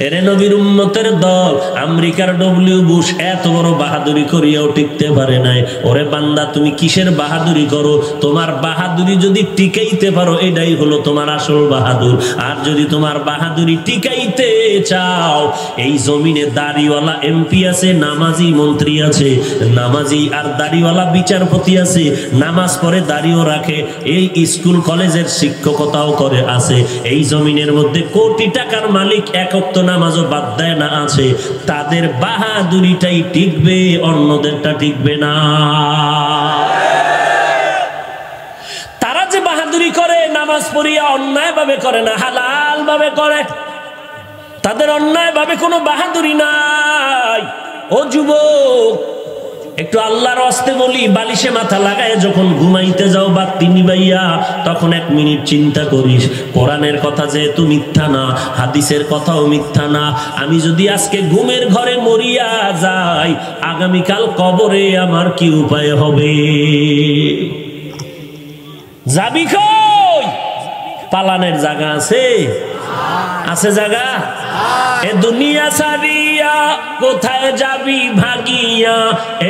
[SPEAKER 1] এরে নবীর উম্মতের দল, আমেরিকার ডব্লিউ বুশ এত বড় বাহাদুরি করিয়াও টিকতে পারে নাই। ওরে বান্দা, তুমি কিসের বাহাদুরি করো? তোমার বাহাদুরি যদি টিকাইতে পারো, এটাই হলো তোমার আসল বাহাদুর। আর যদি তোমার বাহাদুরি টিকাইতে চাও, এই জমিনে দাড়িওয়ালা এমপি আছে, নামাজি মন্ত্রী আছে, নামাজি আর দাড়িওয়ালা বিচারপতি আছে, নামাজ পড়ে দাড়িও রাখে, এই স্কুল কলেজের শিক্ষকতাও করে আছে। এই জমিনের মধ্যে কোটি টাকার মালিক এক ওয়াক্ত নামাজও বাদ দেয় না আছে। তাদের বাহাদুরিটাই টিকবে, অন্যদেরটা টিকবে না। তারা যে বাহাদুরি করে, নামাজ পড়িয়া অন্যায় ভাবে করে না, হালাল হালাল ভাবে করে, তাদের অন্যায় ভাবে কোনো বাহাদুরি নাই। ও যুবক, একটু আল্লাহর ওয়াস্তে বলি, বালিশে মাথা লাগায় যখন ঘুমাইতে যাও বাতি নিবাইয়া, তখন 1 মিনিট চিন্তা করিস, কোরআনের কথা যেহেতু মিথ্যা না, হাদিসের কথাও মিথ্যা না, আমি যদি আজকে ঘুমের ঘরে মরিয়া যাই, আগামীকাল কবরে আমার কি উপায় হবে? যাবি কই? পালানের জায়গা আছে? আছে জায়গা? এ দুনিয়া সারিয়া কোথায় যাবি ভাগিয়া,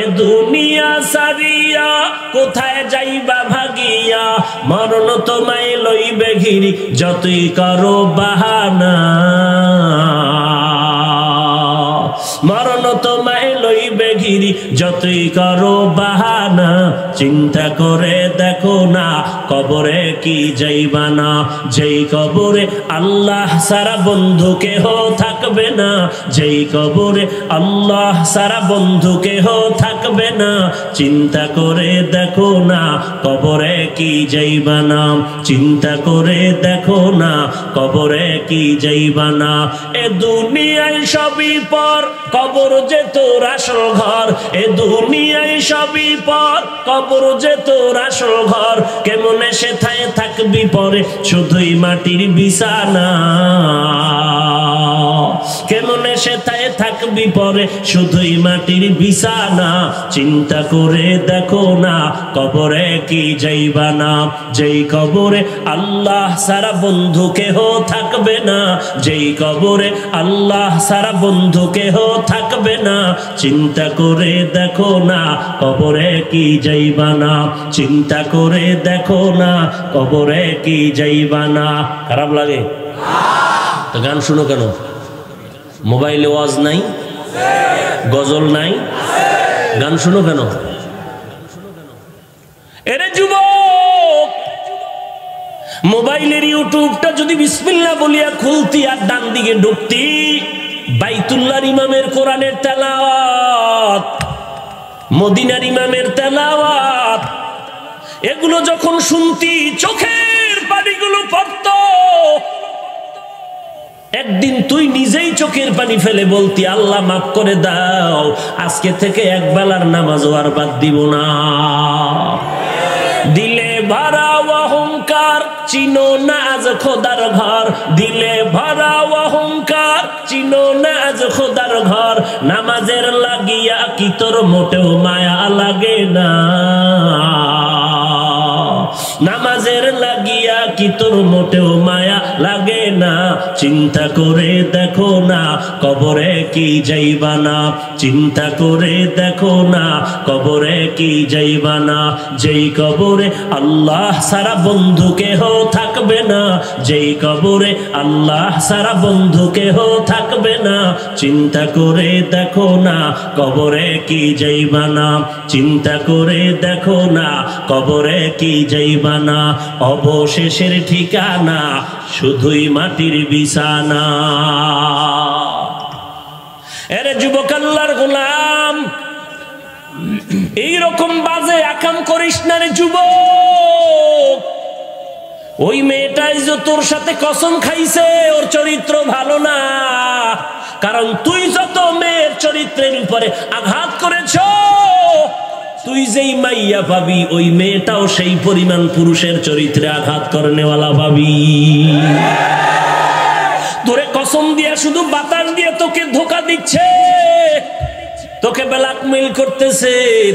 [SPEAKER 1] এ দুনিয়া সারিয়া কোথায় যাইবা ভাগিয়া, মরণ তোমায় লইবে ঘিরি যতই করো বাহানা, মরণ তোমায় লইবে ঘিরি যতই করো বাহানা, চিন্তা করে দেখো না কবরে কি যাইবা না, যেই কবরে আল্লাহ সারা বন্ধু কেহ থাকবে না, যেই কবরে আল্লাহ সারা বন্ধু কেহ থাকবে না, চিন্তা করে দেখো না কবরে কি যাইবা না, চিন্তা করে দেখো না কবরে কি যাইবা না। এ দুনিয়ায় সবই পর, কবর যে তোর আসল ঘর, এ দুনিয়ায় সবই পর, কবর যে তোর আসল ঘর, কেমনে সেথায় থাকবি পরে শুধুই মাটির বিছানা, কেমনে সেথায় থাকবি পরে শুধুই মাটির বিছানা, চিন্তা করে দেখো না কবরে কি যাইবা না, যেই কবরে আল্লাহ সারা বন্ধু কেহ থাকবে না, যেই কবরে আল্লাহ সারা বন্ধু কেহ থাকবে না, চিন্তা করে দেখো না কবরে কি যাইবা না, চিন্তা করে দেখো না কবরে কি যাইবা না। খারাপ লাগে তো গান শুনো কেন? মোবাইলে ওয়াজ নাই, গজল নাই, গান শুনো কেন? এরে যুবক, মোবাইলের ইউটিউবটা যদি বিসমিল্লাহ বলিয়া খুলতি আর ডান দিকে ঢুকতি, বাইতুল্লাহর ইমামের কোরআনের তেলাওয়াত, মদিনার ইমামের তেলাওয়াত, এগুলো যখন শুনতি চোখের পানিগুলো পড়ত, একদিন তুই নিজেই চোখের পানি ফেলে বলতি, আল্লাহ মাফ করে দাও, আজকে থেকে এক বেলার নামাজও আর বাদ দিব না। দিলে ভরা অহংকার চিনো না আজ খোদার ঘর, দিলে ভরা অহংকার চিনো না আজ খোদার ঘর, নামাজের লাগিয়া কি তোর মোটেও মায়া লাগে না, নামাজের লাগিয়া কি তোর মোটেও মায়া লাগে না, চিন্তা করে দেখো না কবরে কি যাইবা না, চিন্তা করে দেখো না কবরে কি যাইবা না, যেই কবরে আল্লাহ সারা বন্ধু কেহ থাকবে না, যেই কবরে আল্লাহ সারা বন্ধু কেহ থাকবে না, চিন্তা করে দেখো না কবরে কি যাইবা না, চিন্তা করে দেখো না কবরে কি যাইবা না, অবশেষের ঠিকানা শুধুই মাটির বিছানা। এরে যুবক আল্লাহর গোলাম, এইরকম বাজে আকাম করিস না রে যুবক। ওই মেয়েটাই যে তোর সাথে কসম খাইছে, ওর চরিত্র ভালো না, কারণ তুই যত মেয়ের চরিত্রের উপরে আঘাত করেছ, তুই যেই মাইয়া পাবি ওই মেয়েটাও সেই পরিমাণ পুরুষের চরিত্রে আঘাত করনেওয়ালা পাবি। তোরে কসম দিয়া শুধু বাতাস দিয়ে তোকে ধোকা দিচ্ছে, তোকে ব্ল্যাকমেইল করতেছে,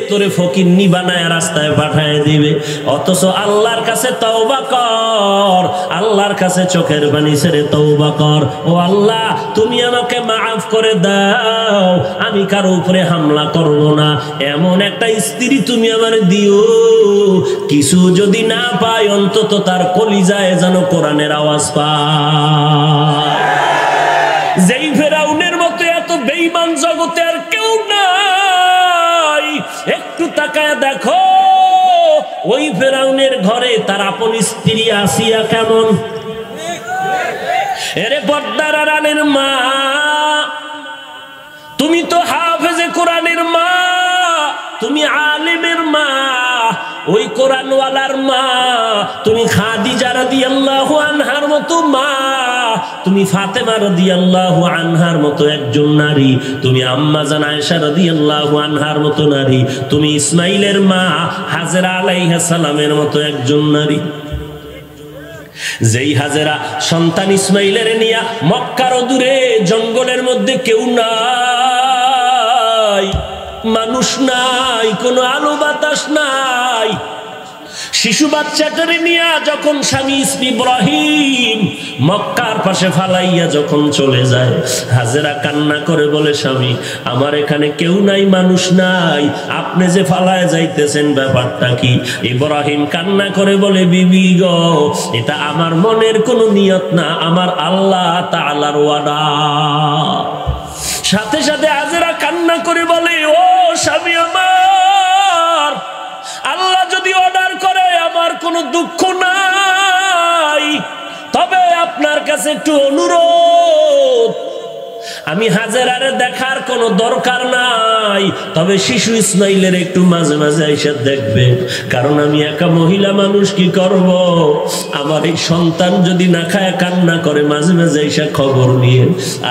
[SPEAKER 1] তোরে ফকিন্নি বানায় রাস্তায় পাঠায় দিবে, অথচ আল্লাহর কাছে তওবা কর, আল্লাহর কাছে চোখের পানি ছেড়ে তওবা কর। ও আল্লাহ, তুমি আমাকে মাফ করে দাও, আমি কারো উপরে হামলা করব না, এমন একটা স্ত্রী তুমি আমার দিও, কিছু যদি না পাই অন্তত তার কলিজায় যেন কোরআনের আওয়াজ পায়। যেই ফেরাউনের মতো এত বেঈমান জগতে আর কেউ নাই। একটু তাকায় দেখো ওই ফেরাউনের ঘরে তার আপন স্ত্রী আসিয়া কেমন। এরে পর্দার আড়ালের মা, তুমি তো হাফেজে কোরআনের মা, তুমি আলেমের মা, ওই কোরআনওয়ালার মা, তুমি খাদিজা রাদিয়াল্লাহু আনহার মতো মা, তুমি ফাতেমা রাদিয়াল্লাহু আনহার মতো একজন নারী, তুমি আম্মা জান আয়েশা রাদিয়াল্লাহু আনহার মতো নারী, তুমি ইসমাইলের মা হাজেরা আলাইহিস সালামের মতো একজন নারী। যেই হাজেরা সন্তান ইসমাইলের নিয়া মক্কার দূরে জঙ্গলের মধ্যে কেউ নাই, মানুষ নাই, কোনো আলো বাতাস নাই, শিশু বাচ্চাটারে নিয়া যখন স্বামী ইব্রাহিম মক্কার পাশে ফালাইয়া যখন চলে যায়, হাজেরা কান্না করে বলে, স্বামী আমার এখানে কেউ নাই, মানুষ নাই, আপনি যে ফালায় যাইতেছেন ব্যাপারটা কি? ইব্রাহিম কান্না করে বলে, বিবি গো, এটা আমার মনের কোনো নিয়ত না, আমার আল্লাহ তাআলার ওয়াদা। সাথে সাথে হাজেরা কান্না করে বলে, ও স্বামী আমার, আল্লাহ যদি অর্ডার করে আমার কোনো দুঃখ নাই, তবে আপনার কাছে একটু অনুরোধ, আমি হাজেরারে দেখার কোনো দরকার নাই, তবে শিশু ইসমাইলের একটু মাঝে মাঝে এসে দেখবে, কারণ আমি একা মহিলা মানুষ, কি করব, আমার এই সন্তান যদি না খায় কান্না করে মাঝে মাঝে এসে খবর নিয়ে,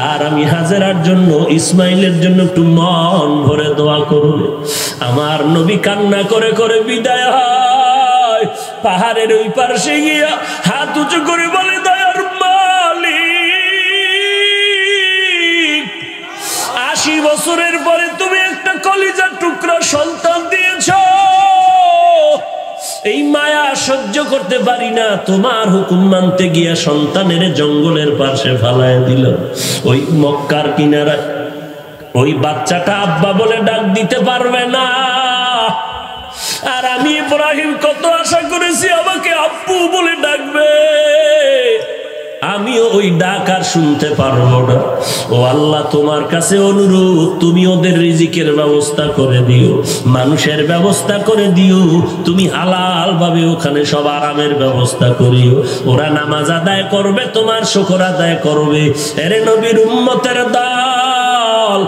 [SPEAKER 1] আর আমি হাজেরার জন্য ইসমাইলের জন্য একটু মন ভরে দোয়া করবে। আমার নবী কান্না করে করে বিদায় হয়, পাহাড়ের ওই পাশে গিয়া হাত উঁচু করে বলে, দয়ার মালিক, 80 বছরের পরে তুমি একটা কলিজার টুকরা সন্তান দিয়েছ, এই মায়া সহ্য করতে পারি না, তোমার হুকুম মানতে গিয়া সন্তানের জঙ্গলের পাশে ফালায় দিল। ওই মক্কার কিনারা ওই বাচ্চাটা আব্বা বলে ডাক দিতে পারবে না, আর আমি ইব্রাহিম কত আশা করেছি আমাকে আব্বু বলে ডাকবে, আমিও ওই ডাক আর শুনতে পারবো না। ও আল্লাহ, তোমার কাছে অনুরোধ, তুমি ওদের রিজিকের ব্যবস্থা করে দিও, মানুষের ব্যবস্থা করে দিও, তুমি হালাল ভাবে ওখানে সব আরামের ব্যবস্থা করিও, ওরা নামাজ আদায় করবে, তোমার শুকর আদায় করবে। এরে নবীর উম্মতের দল,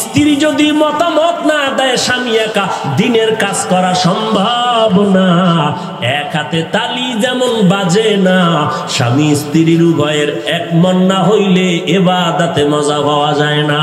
[SPEAKER 1] স্ত্রী যদি মতামত না দেয়, স্বামী একা দিনের কাজ করা সম্ভব না। এক হাতে তালি যেমন বাজে না, স্বামী স্ত্রীর উভয়ের এক মন না হইলে ইবাদতে মজা পাওয়া যায় না।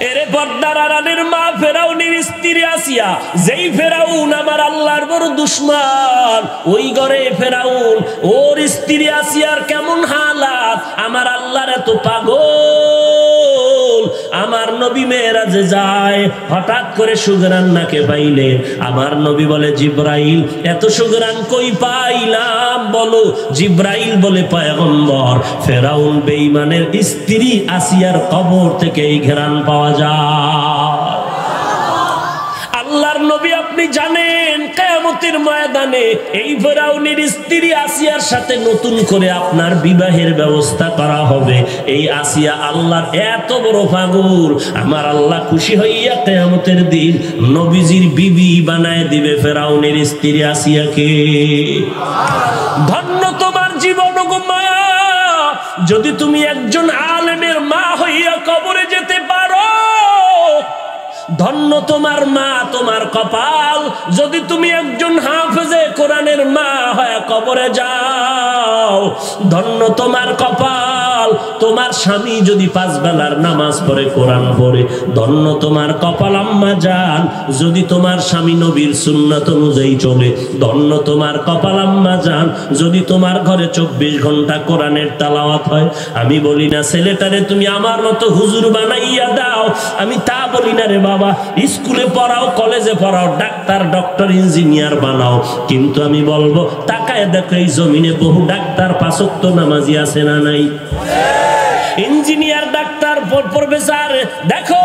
[SPEAKER 1] এরে পর্দার আড়ালের মা ফেরাউনের স্ত্রী আসিয়া, যেই ফেরাউন আমার আল্লাহর বড় দুশমন, ওই ঘরে ফেরাউন, ওর স্ত্রী আসিয়ার কেমন হালাত, আমার আল্লাহর এত পাগল। আমার নবী মেরাজে যায়, হঠাৎ করে সুগরান নাকে পাইলে, আমার নবী বলে, জিব্রাইল এত সুগরান কই পাইলাম বলো? জিব্রাইল বলে, পয়গম্বর, ফেরাউন বেঈমানের স্ত্রী আসিয়ার কবর থেকে এই ঘেরান পাওয়া যায়। আল্লাহর নবী আপনি জানেন, কিয়ামতের ময়দানে এই ফেরাউনের স্ত্রী আসিয়ার সাথে নতুন করে আপনার বিবাহের ব্যবস্থা করা হবে। এই আসিয়া আল্লাহর এত বড় পাগল, আমার আল্লাহ খুশি হইয়া কিয়ামতের দিন নবীজির বিবি বানায় দিবে ফেরাউনের স্ত্রী আসিয়াকে। ধন্য তোমার জীবন গো মা, যদি তুমি একজন আলেমের মা হইয়া কবরে যেতে পারো। ধন্য তোমার মা, তোমার কপাল, যদি তুমি একজন হাফেজে কোরআনের মা হয়ে কবরে যাও। ধন্য তোমার কপাল, তোমার স্বামী যদি 5 বেলার নামাজ পড়ে, কোরআন পড়ে। ধন্য তোমার কপাল আম্মা জান, যদি তোমার স্বামী নবীর সুন্নাত অনুযায়ী চলে। ধন্য তোমার কপাল আম্মা জান, যদি তোমার ঘরে 24 ঘন্টা কোরআনের তেলাওয়াত হয়। আমি বলি না ছেলেটারে তুমি আমার মতো হুজুর বানাইয়া দাও, আমি তা বলি না রে বাবা, স্কুলে পড়াও, কলেজে পড়াও, ডাক্তার, ডক্টর, ইঞ্জিনিয়ার বানাও। কিন্তু আমি বলবো, তাকায় দেখো এই জমিনে বহু ডাক্তার 5 ওয়াক্ত নামাজি আছে না নাই? ইঞ্জিনিয়ার, ডাক্তার, প্রফেসর, দেখো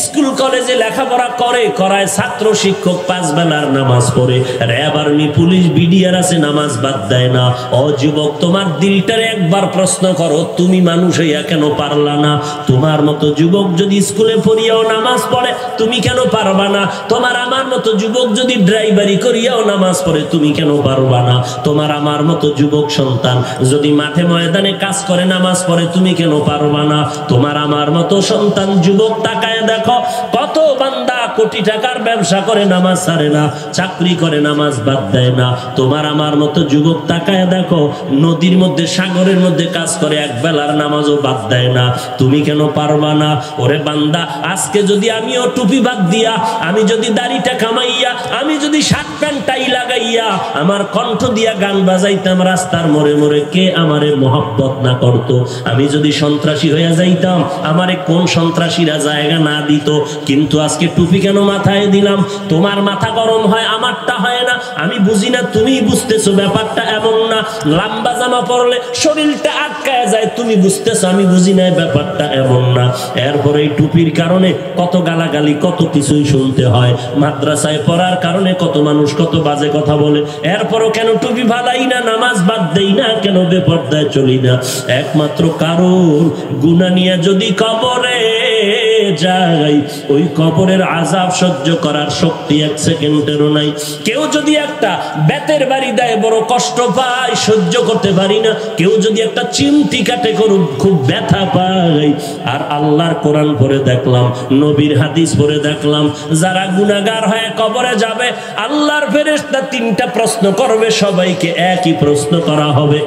[SPEAKER 1] স্কুল কলেজে লেখাপড়া করে, করায় ছাত্র শিক্ষক, 5 বেলার নামাজ পড়ে। র্যাব, আর্মি, পুলিশ, বিডিআর আছে, নামাজ বাদ দেয় না। ও যুবক, তোমার দিলটারে একবার প্রশ্ন করো, তুমি মানুষ হইয়া কেন পারলা না? তোমার মতো যুবক যদি স্কুলে পড়িয়াও নামাজ পড়ে, তুমি কেন পারবা না? তোমার আমার মতো যুবক যদি ড্রাইভারি করিয়াও নামাজ পড়ে, তুমি কেন পারবা না? তোমার আমার মতো যুবক সন্তান যদি মাঠে ময়দানে কাজ করে, নামাজ পড়ে, তুমি কেন পারবা না? তোমার আমার মতো সন্তান যুবক, তাকায় দেখো কত বান্দা কোটি টাকার ব্যবসা করে নামাজ ছাড়ে না, চাকরি করে নামাজ বাদ দেয় না। তোমার আমার মতো যুবক তাকায় দেখো, নদীর মধ্যে সাগরের মধ্যে কাজ করে, এক বেলার নামাজও বাদ দেয় না। তুমি কেন পারবা না? ওরে বান্দা, আজকে যদি আমিও টুপি বাদ দিয়া, আমি যদি দাড়িটা কামাইয়া, আমি যদি শার্ট প্যান্ট টাই লাগাইয়া আমার কণ্ঠ দিয়া গান বাজাইতাম রাস্তার মোড়ে মোড়ে, কে আমারে মহব্বত না করত? আমি যদি সন্ত্রাসী হইয়া যাইতাম, আমারে কোন সন্ত্রাসীরা জায়গা না দিত? কিন্তু আজকে টুপি কেন মাথায় দিলাম? তোমার মাথা গরম হয়, আমারটা হয় না। আমি বুঝি না, তুমি বুঝতেছো ব্যাপারটা এমন না। লম্বা জামা পরলে শরীরটা আটকায় যায়, তুমি বুঝতেছো, আমি বুঝি না ব্যাপারটা এমন না। এরপরে এই টুপির কারণে কত গালাগালি, কত কিছুই শুনতে হয়। মাদ্রাসায় পড়ার কারণে কত মানুষ কত বাজে কথা বলে। এরপরও কেন টুপি ভালাই না, নামাজ বাদ দেই না, কেন বেপরদায় চলি না? একমাত্র কারণ গুনাহ নিয়ে যদি কবরে যাই, ওই কবরের আযাব সহ্য করার শক্তি এক সেকেন্ডেরও নাই। কেউ যদি একটা বেতের বাড়ি দেয়, বড় কষ্ট পায়, সহ্য করতে পারি না। কেউ যদি একটা চিমটি কাটে, করুক, খুব ব্যথা পায়। আর আল্লাহর কোরআন পড়ে দেখলাম, নবীর হাদিস পড়ে দেখলাম, যারা গুনাহগার হয়ে কবরে যাবে, আল্লাহর ফেরেশতা তিনটা প্রশ্ন করবে, সবাইকে একই প্রশ্ন করা হবে।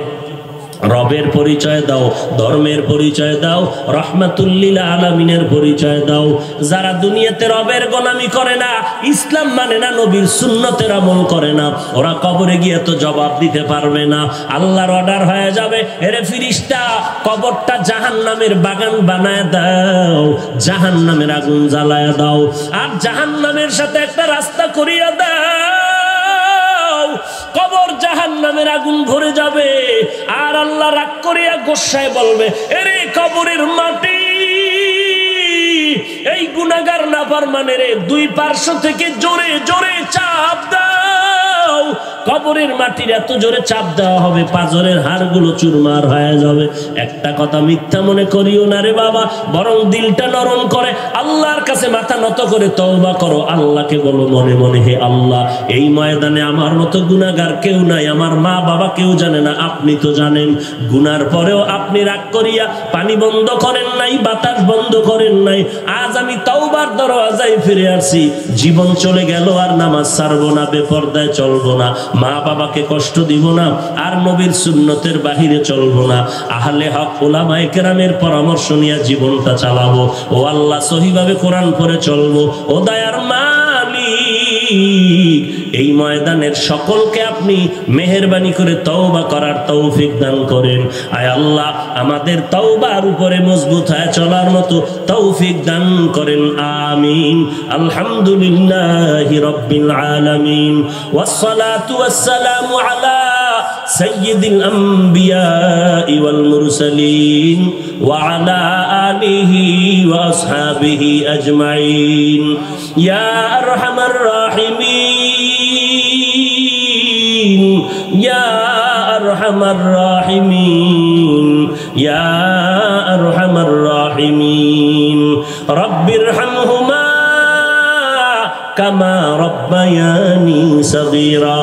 [SPEAKER 1] রবের পরিচয় দাও, ধর্মের পরিচয় দাও, রহমাতুল লিল আলামিনের পরিচয় দাও। যারা দুনিয়াতে রবের গোলামি করে না, ইসলাম মানে না, নবীর সুন্নতের আমল করে না, ওরা কবরে গিয়ে তো জবাব দিতে পারবে না। আল্লাহর অর্ডার হয়ে যাবে, এরে ফেরেশতা, কবরটা জাহান্নামের বাগান বানায় দাও, জাহান্নামের আগুন জ্বালায় দাও, আর জাহান্নামের সাথে একটা রাস্তা করিয়া দাও। কবর জাহান্নামের আগুন ভরে যাবে। আর আল্লাহ রাগ করিয়া গোসায় বলবে, এরে কবরের মাটি, এই গুনাহগার নাফরমানের দুই পার্শ্ব থেকে জোরে জোরে চাপ দাও। কবরের মাটির এত জোরে চাপ দেওয়া হবে, পাঁজরের হাড়গুলো চুরমার হয়ে যাবে। একটা কথা মিথ্যা মনে করিও না রে বাবা, বরং দিলটা নরম করে আল্লাহর কাছে মাথা নত করে তওবা করো। আল্লাহকে বলো মনে মনে, হে আল্লাহ, এই ময়দানে আমার মতো গুনাহগার কেউ নাই, আমার মা বাবা কেউ জানে না, আপনি তো জানেন। গুনার পরেও আপনি রাগ করিয়া পানি বন্ধ করেন নাই, বাতাস বন্ধ করেন নাই। আজ আমি তওবার দরওয়াজায় ফিরে আসছি। জীবন চলে গেল, আর নামাজ ছাড়বো না, বেপরদায় চলবো না, মা বাবাকে কষ্ট দিব না, আর নবীর সুন্নতের বাহিরে চলবো না। আহলে হক উলামায়ে কেরামের পরামর্শ নিয়ে জীবনটা চালাবো। ও আল্লাহ, সহিভাবে কোরআন পড়ে চলবো। ও দয়ার মালিক, এই ময়দানের সকলকে আপনি মেহেরবানি করে তওবা করার তৌফিক দান করেন। আয় আল্লাহ, আমাদের তওবার উপরে মজবুত হয়ে চলার মতো তৌফিক দান করেন। আমিন। আলহামদুলিল্লাহি রাব্বিল আলামিন, ওয়াসসালাতু ওয়াসসালামু আলা সাইয়্যিদিল আমবিয়াই ওয়াল মুরসালিন ওয়া আলা আলিহি ওয়া আসহাবিহি আজমাইন। ইয়া আরহামার রাহিমিন, ইয়া আরহামার রাহিমিন, ইয়া আরহামার রাহিমিন। রব্বিরহামহুমা কামা রব্বায়ানি সগীরা।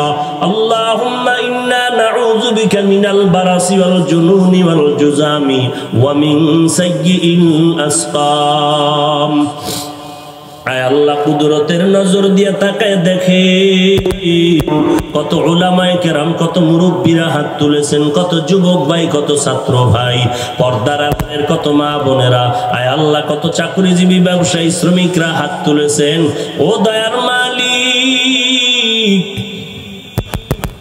[SPEAKER 1] আল্লাহুম্মা ইন্না নাউযু বিকা মিনাল বারাসি ওয়াল জুনুনি ওয়াল জুযামি ওয়া মিন সাইয়্যিল আসকাম। আয় আল্লাহ, কুদরতের নজর দিয়ে তাকায় দেখে কত উলামায়ে কেরাম, কত মুরব্বীরা হাত তুলেছেন, কত যুবক ভাই, কত ছাত্র ভাই, পর্দার আড়ালের কত মা বোনেরা। আয় আল্লাহ, কত চাকরিজীবী, ব্যবসায়ী, শ্রমিকরা হাত তুলেছেন। ও দয়ার মালিক,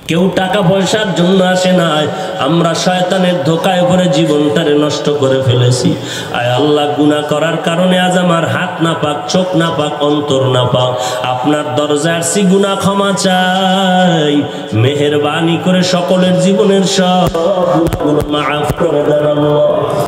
[SPEAKER 1] কেউ টাকা পয়সার জন্য আসে নাই, আমরা শয়তানের ধোকায় পড়ে জীবনটারে নষ্ট করে ফেলেছি। আয় আল্লাহ, গুনাহ করার কারণে আজ আমার হাত না পাক, চোখ না পাক, অন্তর না পাক। আপনার দরজায় আসছি, গুনাহ ক্ষমা চাই। মেহেরবানি করে সকলের জীবনের সব গুনাহগুলো মাফ করে দেন আল্লাহ।